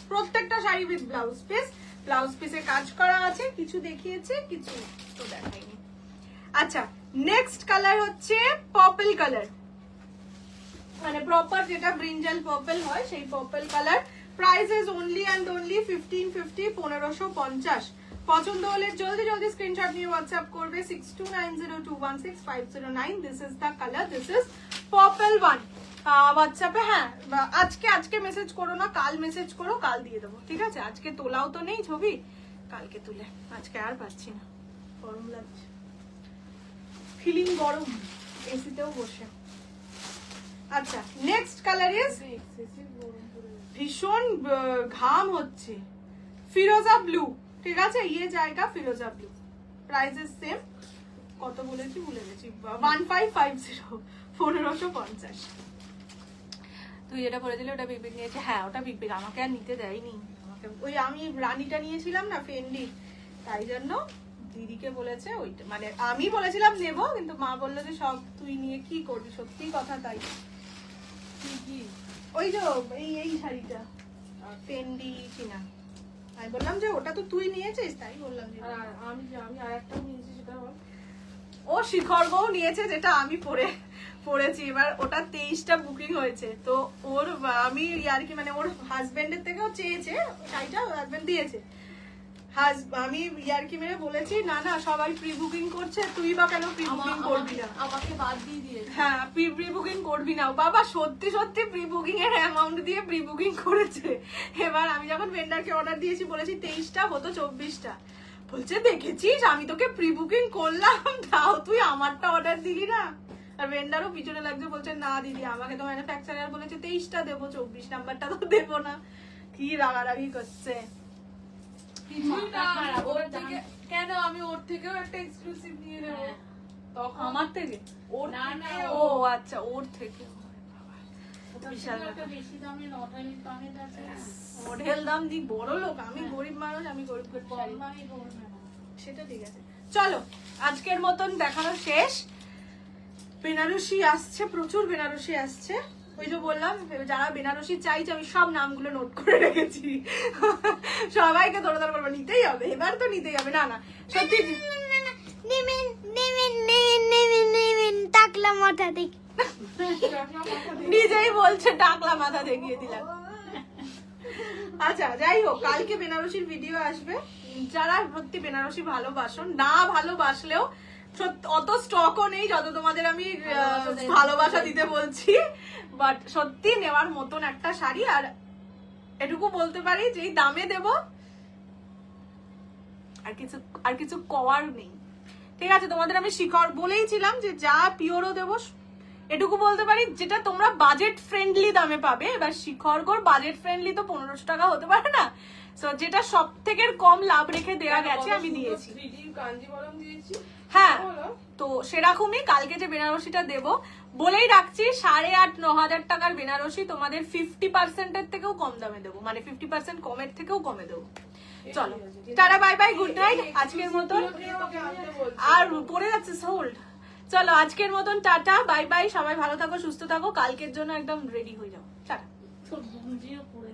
প্রত্যেকটা sari with blouse piece, blouse পিসে কাজ করা আছে, কিছু দেখিয়েছে কিছু তো দেখাইনি। আচ্ছা, নেক্সট কালার হচ্ছে পার্পল কালার, মানে প্রপার যেটা ব্রিঞ্জাল পার্পল হয় সেই purple colour. Price is only and only 1550, 1550। পছন্দ হলে জলদি জলদি স্ক্রিনশট নিয়ে হোয়াটসঅ্যাপ করবে 6290216509। This is the colour, this is purple one. হোয়াটসঅ্যাপে হ্যাঁ আজকে মেসেজ করো না, কাল মেসেজ করো, কাল দিয়ে দেবো, ঠিক আছে। আজকে তোলাও তো নেই ছবি, কালকে তুলে, আজকে আর পাচ্ছি না, গরম লাগছে, ফিলিং গরম, এসিতেও বসে। আচ্ছা, নেক্সট কালার ইজ ভীষণ ঘাম হচ্ছে, ফিরোজা ব্লু, ঠিক আছে, ইয়ে জায়গা ফিরোজা ব্লু। প্রাইস ইজ সেম, কত বলেছি ভুলে গেছি, 1550, 1550। তুই যেটা বলেছিলি ওটা বিগ নিয়েছে, হ্যাঁ ওটা বিগ, আমাকে আর নিতে দেয়নি, আমাকে ওই আমি রানীটা নিয়েছিলাম না ফেন্ডি, তাই জন্য দিদিকে বলেছে ওইটা, মানে আমি বলেছিলাম নেবো, কিন্তু মা বললো যে সব তুই নিয়ে কি করবি, সত্যি কথা তাই। ওই যে এই শাড়িটা ফেন্ডি কিনা, আমি বললাম যে ওটা তো তুই নিয়েছিস, তাই বললাম যে আমি আর একটা নিয়েছি, সেটা বল। ও শিখর বউ নিয়েছে যেটা আমি পড়েছি, এবার ওটা 23টা বুকিং হয়েছে, তো ওর আমি আর কি মানে ওর হাজবেন্ডের থেকেও চেয়েছে শাড়িটা, হাজবেন্ড দিয়েছে। আমি ইয়ারকি মেরে বলেছি না না সবাই প্রি বুকিং করছে, তুই বা কেন প্রি বুকিং করবি না, আমাকে বাদ দিয়ে দিয়েছে। হ্যাঁ প্রি বুকিং করবি না। বাবা সত্যি সত্যি প্রি বুকিং এর অ্যামাউন্ট দিয়ে প্রি বুকিং করেছে। এবার আমি যখন ভেন্ডারকে অর্ডার দিয়েছি বলেছি 23টা, হতো 24টা, বলছে দেখেছিস আমি তোকে প্রি বুকিং করলাম, তাও তুই আমারটা অর্ডার দিলি না। আর ভেন্ডারও পিছনে লাগছে, বলছে না দিদি আমাকে তো ম্যানুফ্যাকচারার বলেছে 23টা দেবো, 24 নাম্বারটা তো দেবো না। কি রাগারাগি করছে। ওর থেকে কেন, আমি ওর থেকেও একটা এক্সক্লুসিভ নিয়ে নেবো তখন। আমার থেকে ওর না, না, ও আচ্ছা ওর থেকে বিশাল একটা বেশি দামে নটালি কানের আছে, মডেল দাম দি, বড় লোক আমি, গরিব মানুষ, আমি গরিব কম দামে করবে না। সেটা ঠিক আছে। চলো আজকের মতন দেখানো শেষ। বেনারসি আসছে, প্রচুর বেনারসি আসছে, ওই যে বললাম যারা বেনারসি চাইছে আমি সব নামগুলো নোট করে রেখেছি, সবাইকে ধরে ধরে বলবো নিতেই হবে, এবার তো নিতেই হবে। না না সত্যি টাকলা মাথা দেখি নিজেই বলছে টাকলা মাথা দেখিয়ে দিলাম। আচ্ছা যাই হোক, কালকে বেনারসির ভিডিও আসবে। যারা সত্যি বেনারসি ভালোবাসো, না ভালোবাসলেও অত স্টকও নেই যত তোমাদের আমি ভালোবাসা দিতে বলছি, বাট সত্যি নেওয়ার মতন একটা শাড়ি। আর এটুকু বলতে পারি যে এই দামে দেব, আর কিছু কওয়ার নেই, ঠিক আছে। তোমাদের আমি শিখর বলেইছিলাম যে যা পিওরও দেবো, এটুকু বলতে পারি যেটা তোমরা বাজেট ফ্রেন্ডলি দামে পাবে। এবার শিখরগড় বাজেট ফ্রেন্ডলি তো 1500 টাকা হতে পারে না, সো যেটা সব থেকে কম লাভ রেখে দেওয়া গেছে আমি দিয়েছি। কাঞ্জিবরম দিয়েছি, হ্যাঁ তো সেরকমই কালকে যে বেনারসিটা দেবো, বলেই রাখছি 8,500-9,000 টাকার বেনারসি তোমাদের 50% এর থেকেও কম দামে দেবো, মানে 50% কমের থেকেও কমে দেবো। চলো tata bye bye, good night আজকের মতন। আর পড়ে যাচ্ছে সোল্ড। চলো আজকের মতন টাটা বাই বাই, সবাই ভালো থাকো সুস্থ থাকো, কালকের জন্য একদম রেডি হয়ে যাও, টাটা। তোর বুঝিয়ে পড়ে